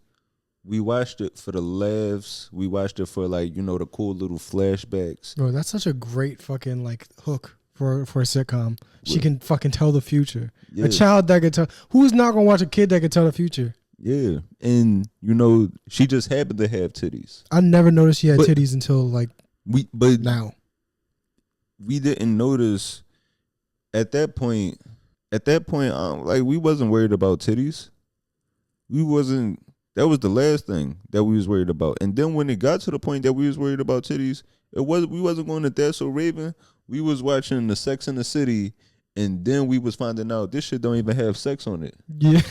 We watched it for the laughs. We watched it for like, you know, the cool little flashbacks. Bro, that's such a great fucking like hook for a sitcom. She can fucking tell the future. Yeah. A child that could tell. Who's not gonna watch a kid that could tell the future? Yeah, and you know, she just happened to have titties. I never noticed she had titties until like now. We didn't notice at that point. Like we wasn't worried about titties. We wasn't. That was the last thing that we was worried about. And then when it got to the point that we was worried about titties, we wasn't going to That's So Raven. We was watching the Sex in the City, and then we was finding out this shit don't even have sex on it. Yeah.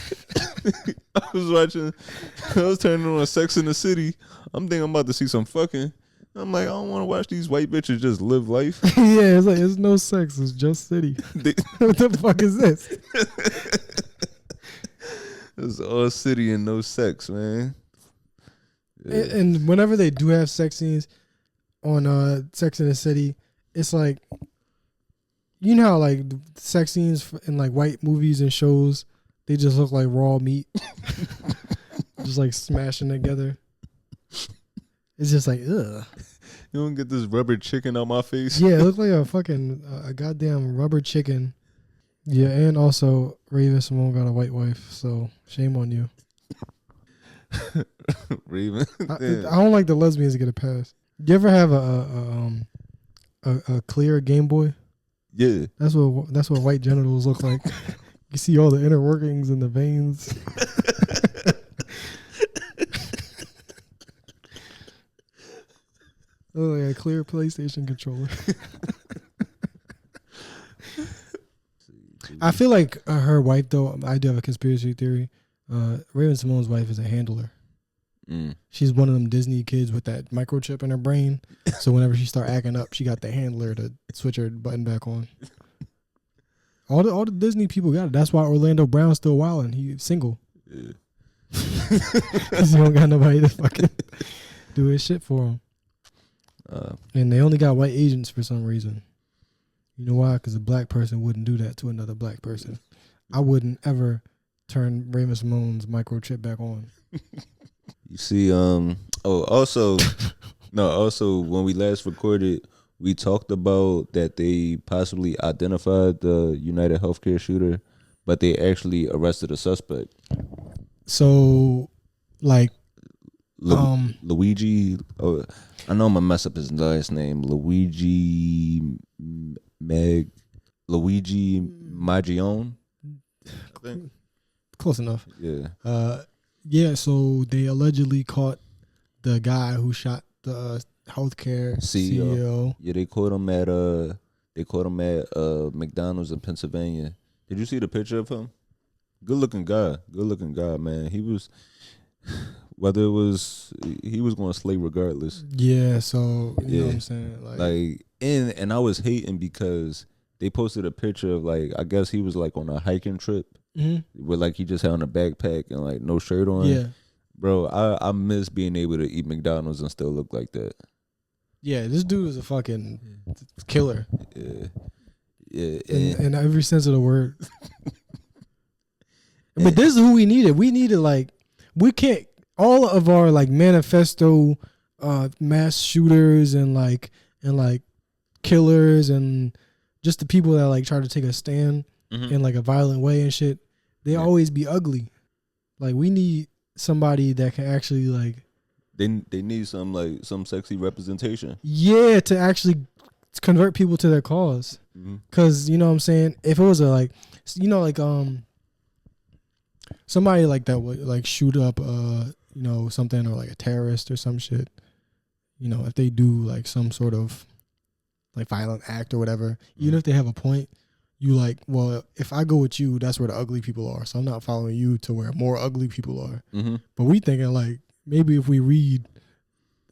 I was turning on Sex in the City. I'm thinking I'm about to see some fucking. I'm like, I don't want to watch these white bitches just live life. Yeah, it's like, it's no sex. It's just city. What the fuck is this? It's all city and no sex, man. Yeah. And whenever they do have sex scenes on Sex in the City, it's like, you know how like sex scenes in like white movies and shows, they just look like raw meat, just like smashing together. It's just like, ugh. You don't get this rubber chicken on my face? Yeah, it looked like a fucking a goddamn rubber chicken. Yeah, and also Raven Symone got a white wife, so shame on you. Raven, I don't like the lesbians to get a pass. You ever have a clear Game Boy? Yeah, that's what white genitals look like. You see all the inner workings and the veins. Oh, like a clear PlayStation controller. I feel like her wife, though, I do have a conspiracy theory. Raven Symone's wife is a handler. She's one of them Disney kids with that microchip in her brain. So whenever she start acting up, she got the handler to switch her button back on. All the Disney people got it. That's why Orlando Brown's still wilding. He's single. Yeah. Because he don't got nobody to fucking do his shit for him. And they only got white agents for some reason. You know why? Because a black person wouldn't do that to another black person. I wouldn't ever turn Raven Symone's microchip back on. You see, also when we last recorded, we talked about that they possibly identified the United Healthcare shooter, but they actually arrested a suspect. So, like, Luigi. Oh, I know I'm gonna mess up his last name. Luigi Maggione. I think. Close enough. Yeah. Yeah. So they allegedly caught the guy who shot the healthcare CEO. Yeah, they caught him at McDonald's in Pennsylvania. Did you see the picture of him? Good looking guy, man. He was. Whether it was, he was going to slay regardless. Yeah, so you know what I'm saying, and I was hating because they posted a picture of like, I guess he was like on a hiking trip with like he just had on a backpack and like no shirt on. Yeah, bro, I miss being able to eat McDonald's and still look like that. Yeah, this dude is a fucking killer. Yeah, in every sense of the word. But this is who we needed. We needed like we can't. All of our like manifesto mass shooters and like killers and just the people that like try to take a stand in like a violent way and shit, they always be ugly. Like we need somebody that can actually like. They need some sexy representation. Yeah, to actually convert people to their cause. Cause you know what I'm saying. If it was somebody like that would like shoot up something, or like a terrorist or some shit. If they do like some sort of like violent act or whatever, even if they have a point, you like, well, if I go with you, that's where the ugly people are. So I'm not following you to where more ugly people are. But we thinking like maybe if we read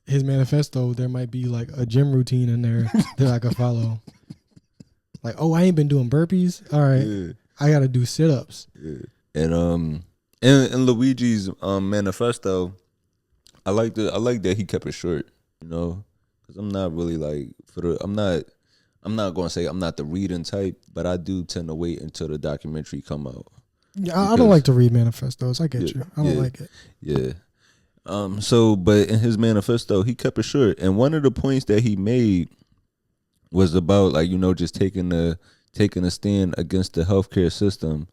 his manifesto, there might be like a gym routine in there that I could follow. Like, oh, I ain't been doing burpees. All right, I got to do sit-ups. Yeah. And in Luigi's manifesto, I like that he kept it short. Because I'm not really like I'm not going to say I'm not the reading type, but I do tend to wait until the documentary come out. Yeah, I don't like to read manifestos. I get you. I don't like it. Yeah. But in his manifesto, he kept it short, and one of the points that he made was about like just taking a stand against the healthcare system.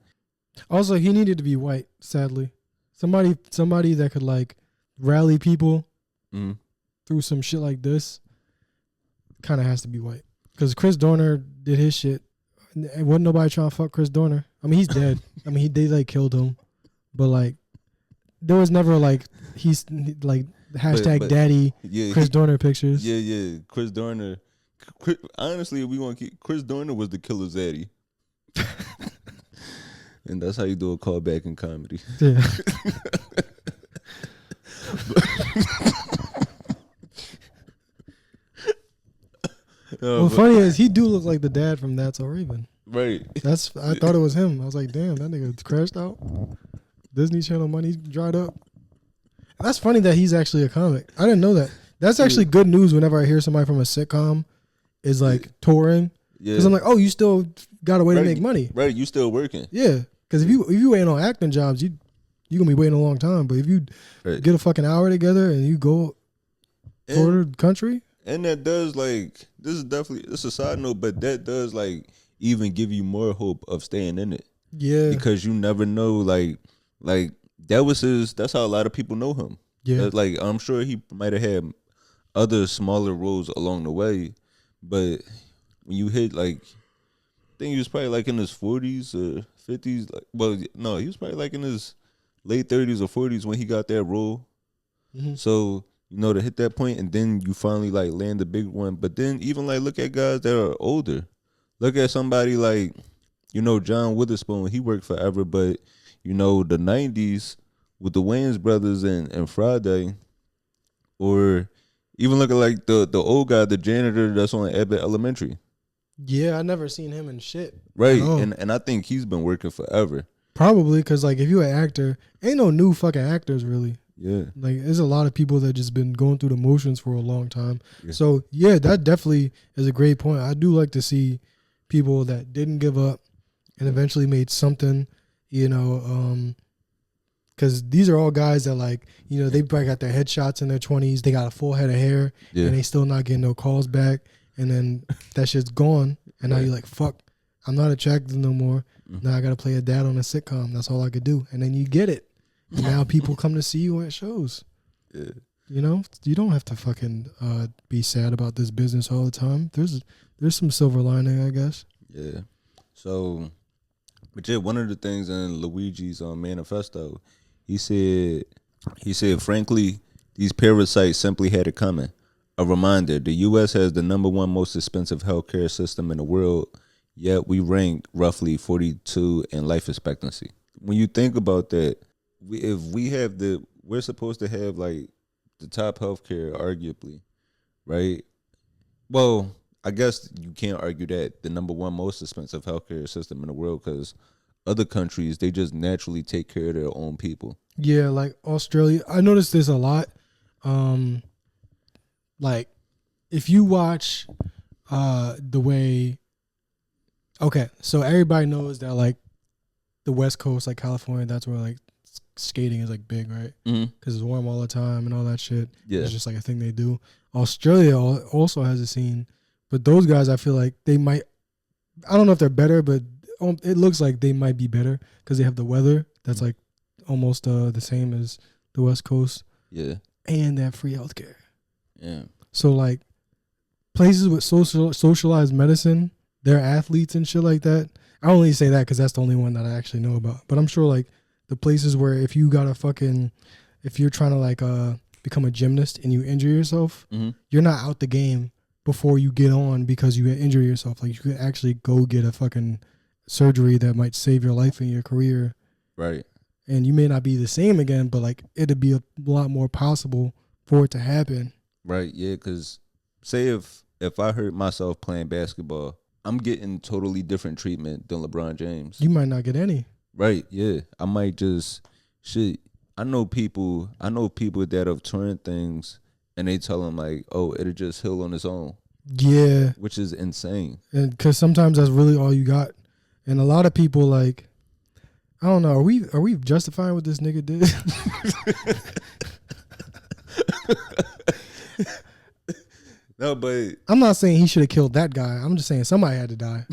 Also, he needed to be white. Sadly, somebody that could like rally people through some shit like this kind of has to be white. Because Chris Dorner did his shit, and wasn't nobody trying to fuck Chris Dorner. I mean, he's dead. I mean, they like killed him, but like there was never like he's like hashtag but daddy Chris Dorner pictures. Yeah. Chris Dorner. Honestly, if we want to keep Chris Dorner was the killer's zaddy. And that's how you do a callback in comedy. Yeah. Funny is he do look like the dad from That's So Raven. Right. I thought it was him. I was like, damn, that nigga crashed out. Disney Channel money dried up. That's funny that he's actually a comic. I didn't know that. That's actually good news whenever I hear somebody from a sitcom is like touring. Yeah. Because I'm like, oh, you still got a way to make money. Right. You still working. Yeah. Because if you waiting on acting jobs, you gonna be waiting a long time. But if you get a fucking hour together and you go tour the country. And that does like it's a side note, but that does like even give you more hope of staying in it. Yeah. Because you never know, like that's how a lot of people know him. Yeah. Like I'm sure he might have had other smaller roles along the way, but when you hit like I think he was probably like in his 40s or 50s. Like, well, no, he was probably like in his late 30s or 40s when he got that role. So to hit that point, and then you finally like land the big one. But then even like look at guys that are older. Look at somebody like John Witherspoon. He worked forever, but the 90s with the Wayans brothers and Friday, or even look at like the old guy, the janitor that's on Abbott Elementary. Yeah, I never seen him in shit. Right, and I think he's been working forever. Probably because like if you an actor, ain't no new fucking actors really. Yeah, like there's a lot of people that just been going through the motions for a long time. Yeah. So yeah, that definitely is a great point. I do like to see people that didn't give up and eventually made something. Because these are all guys that like they probably got their headshots in their 20s. They got a full head of hair, and they still not getting no calls back. And then that shit's gone, and now you're like, fuck, I'm not attractive no more. Now I got to play a dad on a sitcom. That's all I could do. And then you get it. And now people come to see you at shows. Yeah. You don't have to fucking be sad about this business all the time. There's some silver lining, I guess. Yeah. So, but yeah, one of the things in Luigi's manifesto, he said, frankly, these parasites simply had it coming. A reminder, the U.S. has the #1 most expensive healthcare system in the world, yet we rank roughly 42 in life expectancy. When you think about that, we're supposed to have like the top healthcare, arguably, right? Well, I guess you can't argue that the #1 most expensive healthcare system in the world, because other countries, they just naturally take care of their own people. Yeah, like Australia. I noticed this a lot. Like, if you watch the way... Okay, so everybody knows that, like, the West Coast, like California, that's where, like, skating is, like, big, right? Because it's warm all the time and all that shit. Yeah. It's just, like, a thing they do. Australia also has a scene. But those guys, I feel like they might... I don't know if they're better, but it looks like they might be better because they have the weather that's, like, almost the same as, the West Coast. Yeah. And they have free healthcare. Yeah. So like places with socialized medicine, they're athletes and shit like that. I only say that because that's the only one that I actually know about. But I'm sure like the places where if you're trying to like become a gymnast and you injure yourself, you're not out the game before you get on because you injure yourself. Like you could actually go get a fucking surgery that might save your life and your career. Right. And you may not be the same again, but like it'd be a lot more possible for it to happen. Right. Yeah. Because say if I hurt myself playing basketball, I'm getting totally different treatment than LeBron James. You might not get any. Right. Yeah. I might just shit. I know people that have torn things and they tell them like, oh, it'll just heal on its own. Yeah. Which is insane. And because sometimes that's really all you got. And a lot of people like, I don't know, are we justifying what this nigga did? No, but I'm not saying he should have killed that guy. I'm just saying somebody had to die.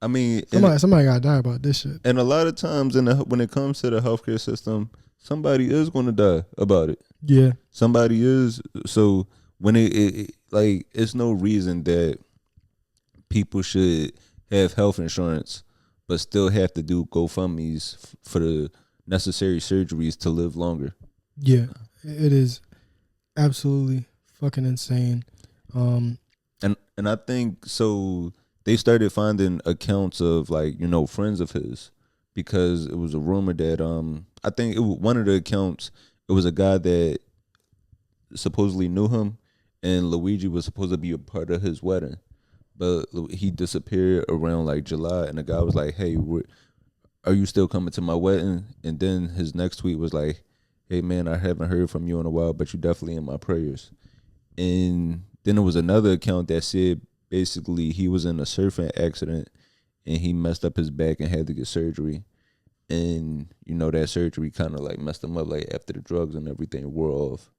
I mean, somebody got to die about this shit. And a lot of times when it comes to the healthcare system, somebody is going to die about it. Yeah. Somebody is. So when it like, it's no reason that people should have health insurance but still have to do GoFundMes for the necessary surgeries to live longer. Yeah, it is absolutely fucking insane. And I think so. They started finding accounts of like, you know, friends of his, because it was a rumor that I think it was one of the accounts. It was a guy that supposedly knew him, and Luigi was supposed to be a part of his wedding, but he disappeared around like July, and the guy was like, "Hey, are you still coming to my wedding?" And then his next tweet was like, "Hey man, I haven't heard from you in a while, but you definitely in my prayers." And then there was another account that said basically he was in a surfing accident and he messed up his back and had to get surgery. And, you know, that surgery kind of like messed him up like after the drugs and everything wore off.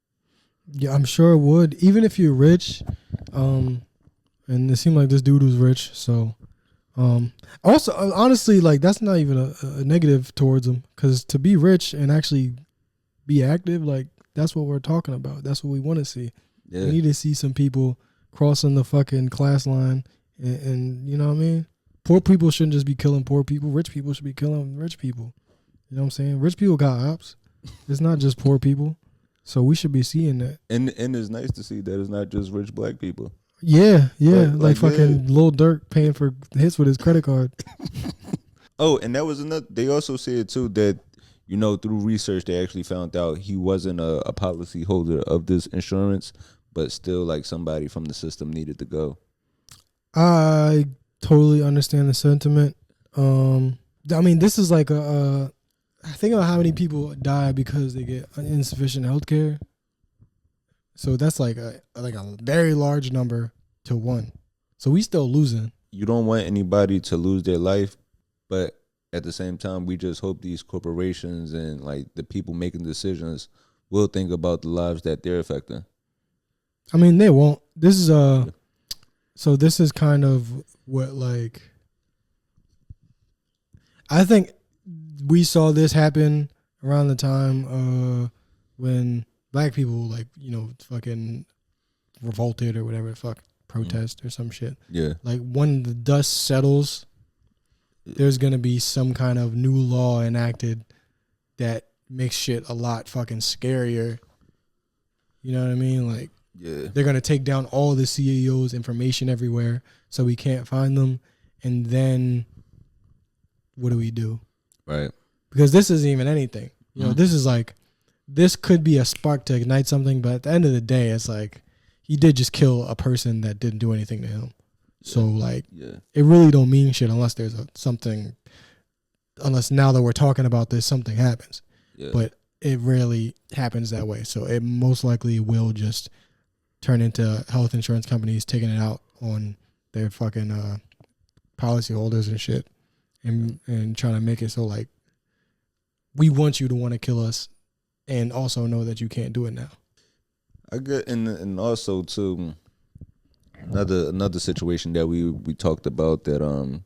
Yeah, I'm sure it would. Even if you're rich, and it seemed like this dude was rich. So, also, honestly, like that's not even a negative towards him, because to be rich and actually be active, like that's what we're talking about. That's what we want to see. Yeah. We need to see some people crossing the fucking class line, and you know what I mean? Poor people shouldn't just be killing poor people. Rich people should be killing rich people. You know what I'm saying? Rich people got ops. It's not just poor people. So we should be seeing that. And it's nice to see that it's not just rich black people. Yeah. Like fucking Lil Durk paying for hits with his credit card. Oh, and that was another. They also said too that, you know, through research they actually found out he wasn't a policy holder of this insurance, but still like somebody from the system needed to go. I totally understand the sentiment. I mean, this is like think about how many people die because they get insufficient health care. So that's like a very large number to one. So we still losing. You don't want anybody to lose their life, but at the same time, we just hope these corporations and like the people making decisions will think about the lives that they're affecting. I mean, they won't. This is so this is kind of what, like, I think we saw this happen around the time when black people, like, you know, fucking revolted or whatever the fuck, protest or some shit. Yeah. Like when the dust settles, there's going to be some kind of new law enacted that makes shit a lot fucking scarier. You know what I mean? Like, yeah, they're going to take down all the CEO's information everywhere so we can't find them. And then what do we do? Right. Because this isn't even anything. You know, this is like, this could be a spark to ignite something, but at the end of the day, it's like, he did just kill a person that didn't do anything to him. Yeah. So, like, it really don't mean shit unless there's unless now that we're talking about this, something happens. Yeah. But it rarely happens that way. So it most likely will just turn into health insurance companies taking it out on their fucking policyholders and shit, and trying to make it so, like, we want you to want to kill us and also know that you can't do it now. I get, and also too, another situation that we talked about, that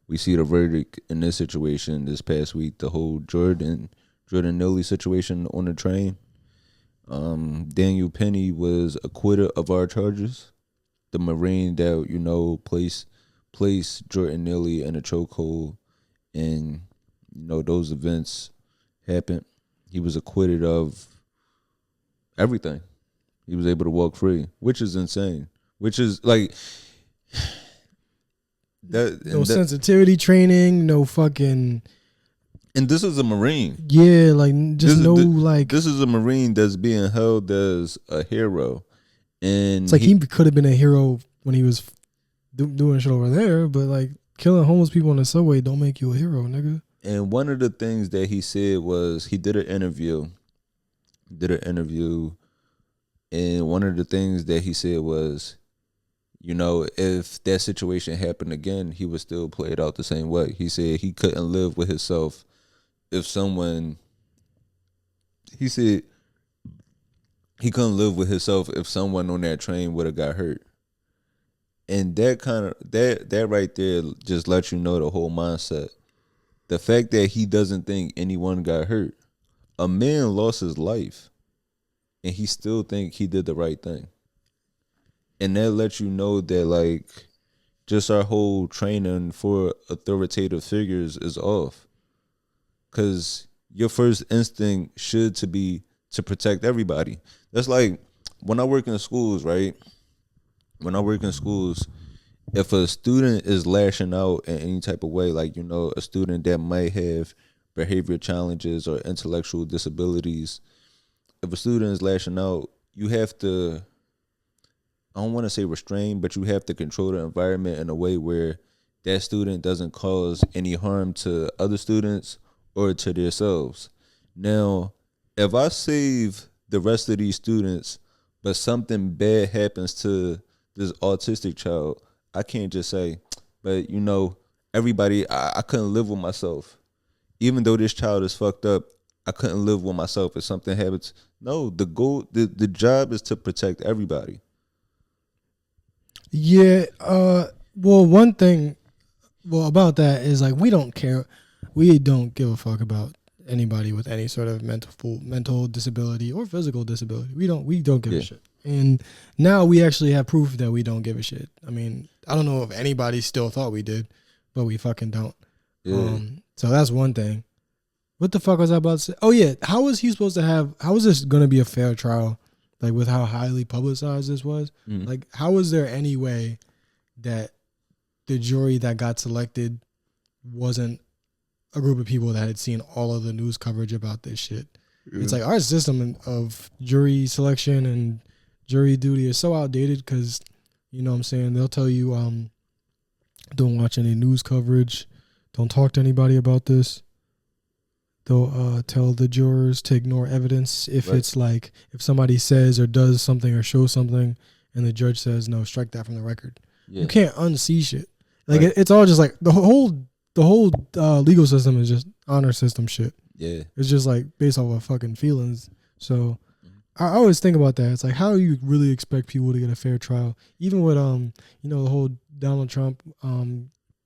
we see the verdict in this situation this past week, the whole Jordan Neely situation on the train. Daniel Penny was acquitted of our charges. The Marine that placed Jordan Neely in a chokehold, and those events happened. He was acquitted of everything. He was able to walk free, which is insane. Which is like that. No sensitivity training, no fucking. And this is a Marine. Yeah, like just This is a Marine that's being held as a hero, and it's like he could have been a hero when he was doing shit over there, but like killing homeless people on the subway don't make you a hero, nigga. And one of the things that he said was he did an interview, and one of the things that he said was, if that situation happened again, he would still play it out the same way. He said he couldn't live with himself if someone. He said he couldn't live with himself if someone on that train would have got hurt. And that right there just lets you know the whole mindset. The fact that he doesn't think anyone got hurt. A man lost his life, and he still think he did the right thing. And that lets you know that, like, just our whole training for authoritative figures is off. Because your first instinct should to be to protect everybody. That's like when I work in schools, right? When I work in schools, if a student is lashing out in any type of way, like, a student that might have behavior challenges or intellectual disabilities, if a student is lashing out, you have to, I don't want to say restrain, but you have to control the environment in a way where that student doesn't cause any harm to other students or to themselves. Now, if I save the rest of these students, but something bad happens to this autistic child, I can't just say, but everybody, I couldn't live with myself. Even though this child is fucked up, I couldn't live with myself if something happens. No, the goal, the job is to protect everybody. Yeah, well, one thing about that is, like, we don't care. We don't give a fuck about anybody with any sort of mental disability or physical disability. We don't give a shit. And now we actually have proof that we don't give a shit. I mean, I don't know if anybody still thought we did, but we fucking don't. Yeah. So that's one thing. What the fuck was I about to say? Oh yeah, how is this going to be a fair trial? Like, with how highly publicized this was? Mm-hmm. Like, how is there any way that the jury that got selected wasn't a group of people that had seen all of the news coverage about this shit? Yeah. It's like our system of jury selection and jury duty is so outdated because, you know what I'm saying, they'll tell you don't watch any news coverage, don't talk to anybody about this. They'll tell the jurors to ignore evidence if it's like, if somebody says or does something or shows something and the judge says, no, strike that from the record. Yeah. You can't unsee shit. Like, it's all just like the whole legal system is just honor system shit. Yeah. It's just like based off of fucking feelings. So I always think about that. It's like, how do you really expect people to get a fair trial? Even with the whole Donald Trump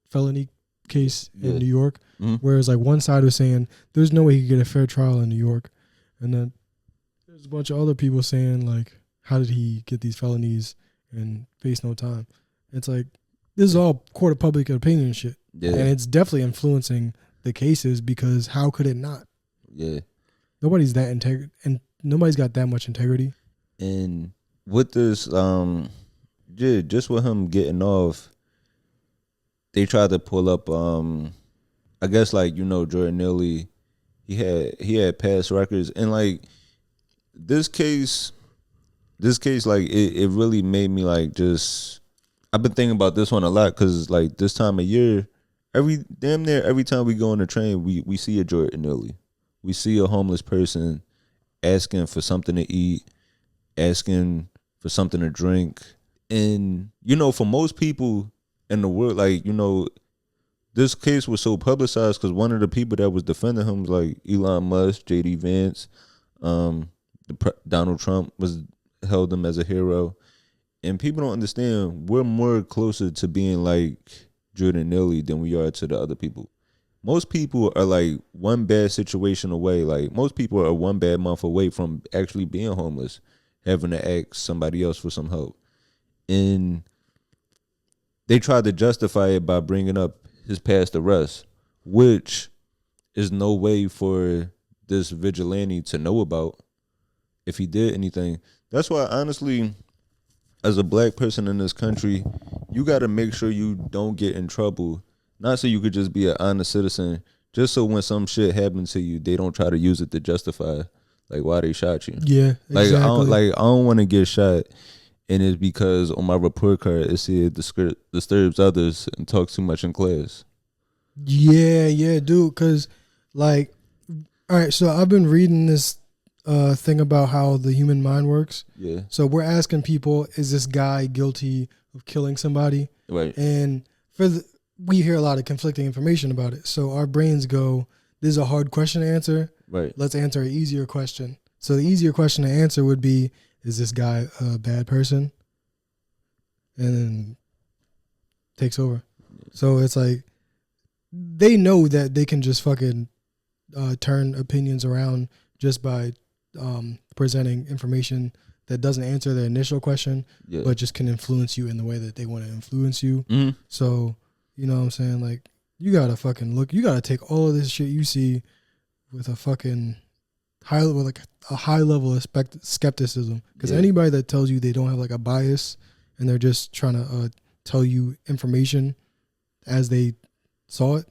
felony case in New York, whereas like one side was saying there's no way he could get a fair trial in New York, and then there's a bunch of other people saying, like, how did he get these felonies and face no time? It's like, this is all court of public opinion shit, and it's definitely influencing the cases, because how could it not? Yeah, nobody's that integrity, and nobody's got that much integrity. And with this, just with him getting off, they tried to pull up, I guess, like, Jordan Neely, he had past records, and like this case, like it really made me like just. I've been thinking about this one a lot because, like, this time of year, damn near every time we go on the train, we see a Jordan Neely. We see a homeless person asking for something to eat, asking for something to drink. And, for most people in the world, like, this case was so publicized because one of the people that was defending him was like Elon Musk, J.D. Vance, Donald Trump held him as a hero. And people don't understand, we're more closer to being like Jordan Neely than we are to the other people. most people are like one bad situation away. Like most people are one bad month away from actually being homeless, having to ask somebody else for some help. And they tried to justify it by bringing up his past arrest, which is no way for this vigilante to know about if he did anything. That's why, honestly, as a black person in this country, you got to make sure you don't get in trouble. Not so you could just be an honest citizen, just so when some shit happens to you, they don't try to use it to justify like why they shot you. Yeah, exactly. I don't want to get shot, and it's because on my report card it said disturbs others and talks too much in class. Yeah, dude. Cause like, all right, so I've been reading this thing about how the human mind works. Yeah. So we're asking people, is this guy guilty of killing somebody? Right. And we hear a lot of conflicting information about it. So our brains go, this is a hard question to answer. Right. Let's answer an easier question. So the easier question to answer would be, is this guy a bad person? And then takes over. So it's like, they know that they can just fucking turn opinions around just by presenting information that doesn't answer their initial question, but just can influence you in the way that they want to influence you. Mm-hmm. So, you know what I'm saying? Like, you gotta fucking look. You gotta take all of this shit you see with a fucking high level of skepticism. Because anybody that tells you they don't have like a bias and they're just trying to tell you information as they saw it,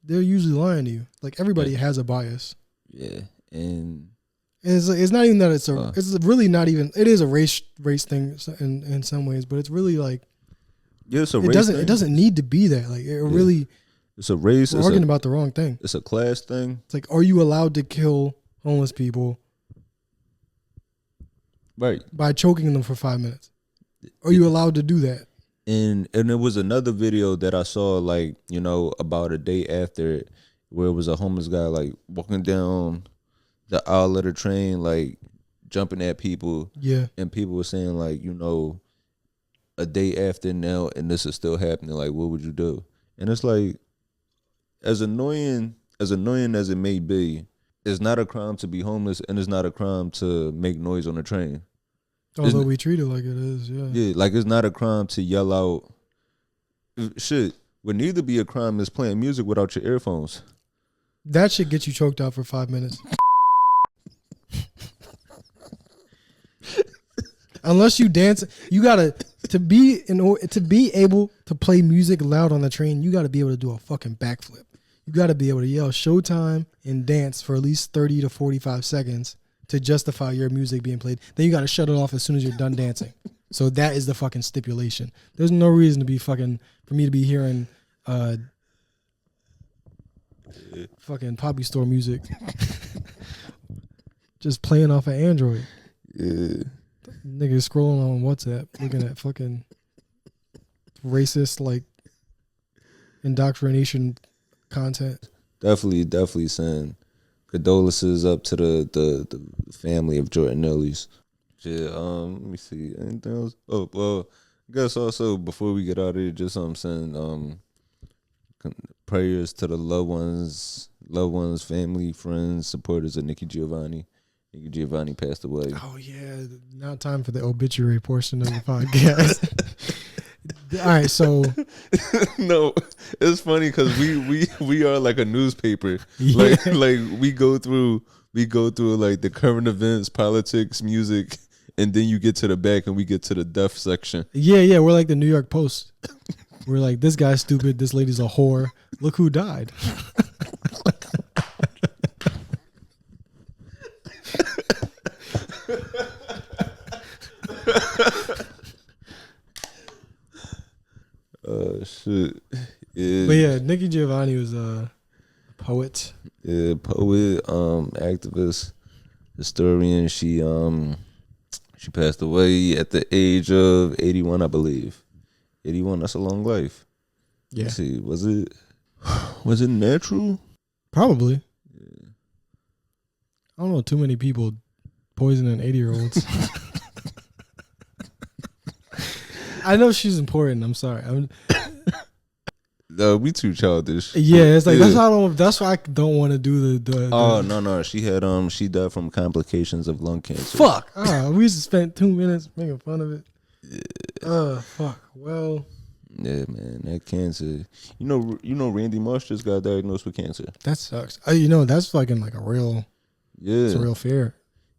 they're usually lying to you. Like, everybody has a bias. Yeah, and it's not even that it's really not even. It is a race thing in some ways, but it's really like it's a race thing. It doesn't need to be that. Like, it really. It's a race. We're arguing about the wrong thing. It's a class thing. It's like, are you allowed to kill homeless people? Right. By choking them for 5 minutes. Are you allowed to do that? And there was another video that I saw, like, you know, about a day after it, where it was a homeless guy like walking down the aisle of the train, like jumping at people. Yeah. And people were saying, like, you know, a day after now and this is still happening, like, what would you do? And it's like, as annoying as it may be, it's not a crime to be homeless, and it's not a crime to make noise on the train. Although we treat it like it is, yeah. Yeah, like, it's not a crime to yell out. Shit would neither be a crime as playing music without your earphones. That should get you choked out for 5 minutes. Unless you dance, you gotta to be able to play music loud on the train. You gotta be able to do a fucking backflip. You gotta be able to yell "Showtime" and dance for at least 30 to 45 seconds to justify your music being played. Then you gotta shut it off as soon as you're done dancing. So that is the fucking stipulation. There's no reason to be for me to be hearing fucking Poppy Store music just playing off an Android. Yeah. Niggas scrolling on WhatsApp looking at fucking racist, like, indoctrination content. Definitely send condolences up to the family of Jordan Neely's. Yeah, let me see. Anything else? Oh, well, I guess also before we get out of here, just send prayers to the loved ones, family, friends, supporters of Nikki Giovanni. Nikki Giovanni passed away. Oh yeah, now time for the obituary portion of the podcast. All right, so no, it's funny because we are like a newspaper. Yeah. Like we go through like the current events, politics, music, and then you get to the back and we get to the death section. Yeah, we're like the New York Post. We're like, this guy's stupid, this lady's a whore. Look who died. Shit. Yeah. But yeah, Nikki Giovanni was a poet. Yeah, poet, activist, historian. She passed away at the age of 81, I believe. 81, that's a long life. Yeah. Let's see, was it natural? Probably. Yeah. I don't know too many people poisoning 80-year-olds. I know she's important. I'm sorry. No, we too childish. Yeah, it's like that's why I don't want to do the. Oh no, she had she died from complications of lung cancer. Fuck. We just spent 2 minutes making fun of it. Yeah. Fuck. Well. Yeah, man, that cancer. You know, Randy Moss just got diagnosed with cancer. That sucks. That's fucking like a real. Yeah, it's a real fear.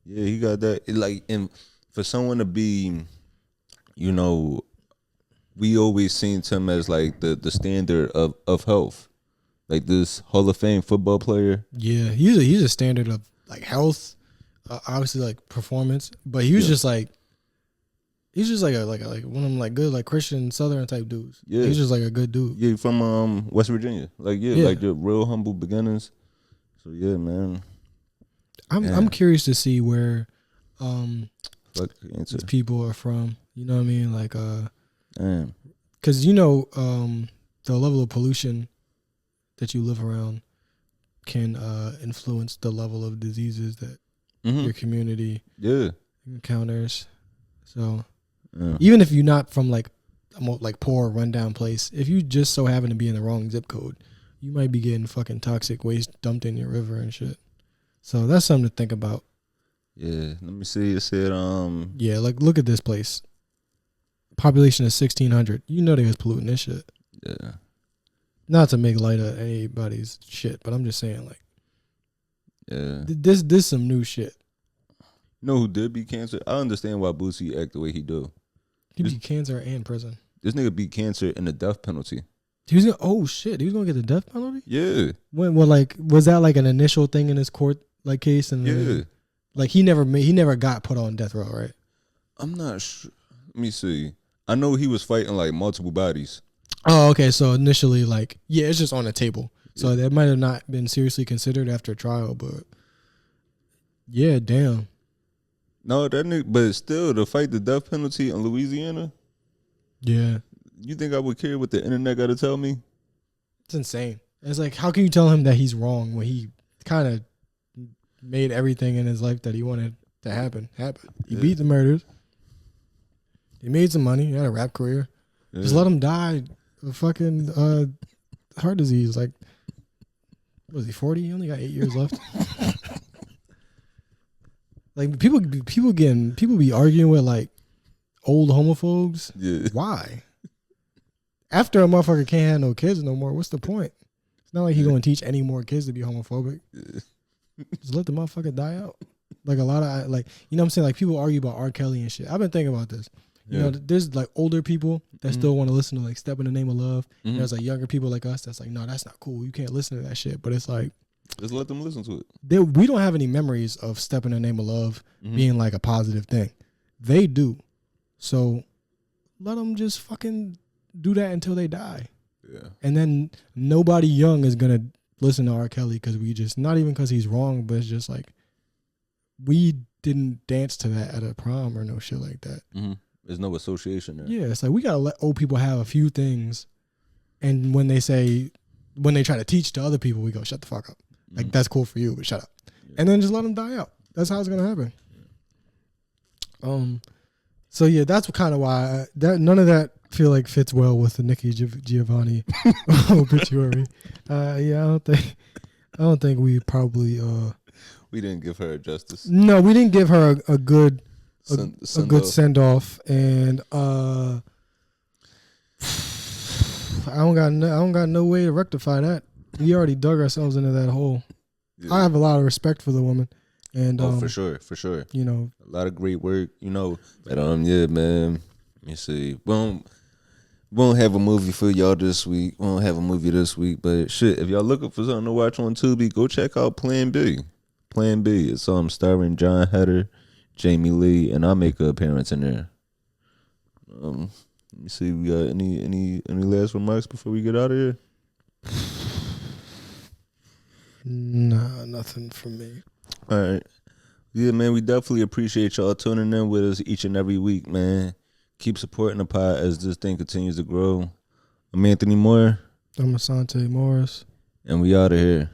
Yeah, he got that. And for someone to be, we always seen him as like the standard of health, like this Hall of Fame football player. Yeah, he's a standard of like health, obviously like performance, but he was just like. He's just like one of them like good like Christian Southern type dudes. Yeah, he's just like a good dude. Yeah, from West Virginia. Like like the real humble beginnings. So yeah, man. I'm curious to see where these people are from. You know what I mean? Like because the level of pollution that you live around can influence the level of diseases that your community encounters. So. Even if you're not from like a poor rundown place, if you just so happen to be in the wrong zip code, you might be getting fucking toxic waste dumped in your river and shit. So that's something to think about. Yeah, let me see. It said yeah, like look at this place. Population is 1,600. You know they was polluting this shit. Yeah. Not to make light of anybody's shit, but I'm just saying like. Yeah. This some new shit. You know who did beat cancer? I understand why Boosie act the way he do. He beat cancer and prison. This nigga beat cancer and the death penalty. He was he was gonna get the death penalty? Yeah. Was that like an initial thing in his court like case? And then, like he never got put on death row, right? I'm not sure. Let me see. I know he was fighting like multiple bodies. Oh, okay. So initially, like, yeah, it's just on the table. So that might have not been seriously considered after trial, but yeah, damn. No, that nigga, but still, to fight the death penalty in Louisiana. Yeah. You think I would care what the internet got to tell me? It's insane. It's like, how can you tell him that he's wrong when he kind of made everything in his life that he wanted to happen? He beat the murders. He made some money. He had a rap career. Yeah. Just let him die of fucking heart disease. Like, was he 40? He only got 8 years left. Like people be arguing with like old homophobes. Yeah. Why? After a motherfucker can't have no kids no more, what's the point? It's not like he's gonna teach any more kids to be homophobic. Yeah. Just let the motherfucker die out. Like a lot of like, you know what I'm saying? Like people argue about R. Kelly and shit. I've been thinking about this. You know, there's like older people that still want to listen to like Step in the Name of Love. And there's like younger people like us that's like, no, that's not cool. You can't listen to that shit. But it's like, just let them listen to it. We don't have any memories of Step in the Name of Love being like a positive thing. They do. So let them just fucking do that until they die. Yeah. And then nobody young is going to listen to R. Kelly because we just, not even because he's wrong, but it's just like, we didn't dance to that at a prom or no shit like that. Mm-hmm. There's no association there. Yeah, it's like we got to let old people have a few things. And when they try to teach to other people, we go, shut the fuck up. Like, that's cool for you, but shut up. Yeah. And then just let them die out. That's how it's going to happen. Yeah. So, yeah, that's kind of why none of that feel like fits well with the Nikki Giovanni obituary. Yeah, I don't think we probably... we didn't give her justice. No, we didn't give her a good send-off. And I don't got no way to rectify that. We already dug ourselves into that hole. Yeah. I have a lot of respect for the woman, and for sure. You know, a lot of great work. You know, but yeah, man. Let me see. We won't have a movie for y'all this week. We won't have a movie this week, but shit, if y'all looking for something to watch on Tubi, go check out Plan B. Plan B. It's starring John Heder, Jamie Lee, and I make an appearance in there. Let me see. We got any last remarks before we get out of here? Nah, nothing from me. All right. Yeah, man, we definitely appreciate y'all tuning in with us each and every week, man. Keep supporting the pod as this thing continues to grow. I'm Anthony Moore. I'm Asante Morris. And we out of here.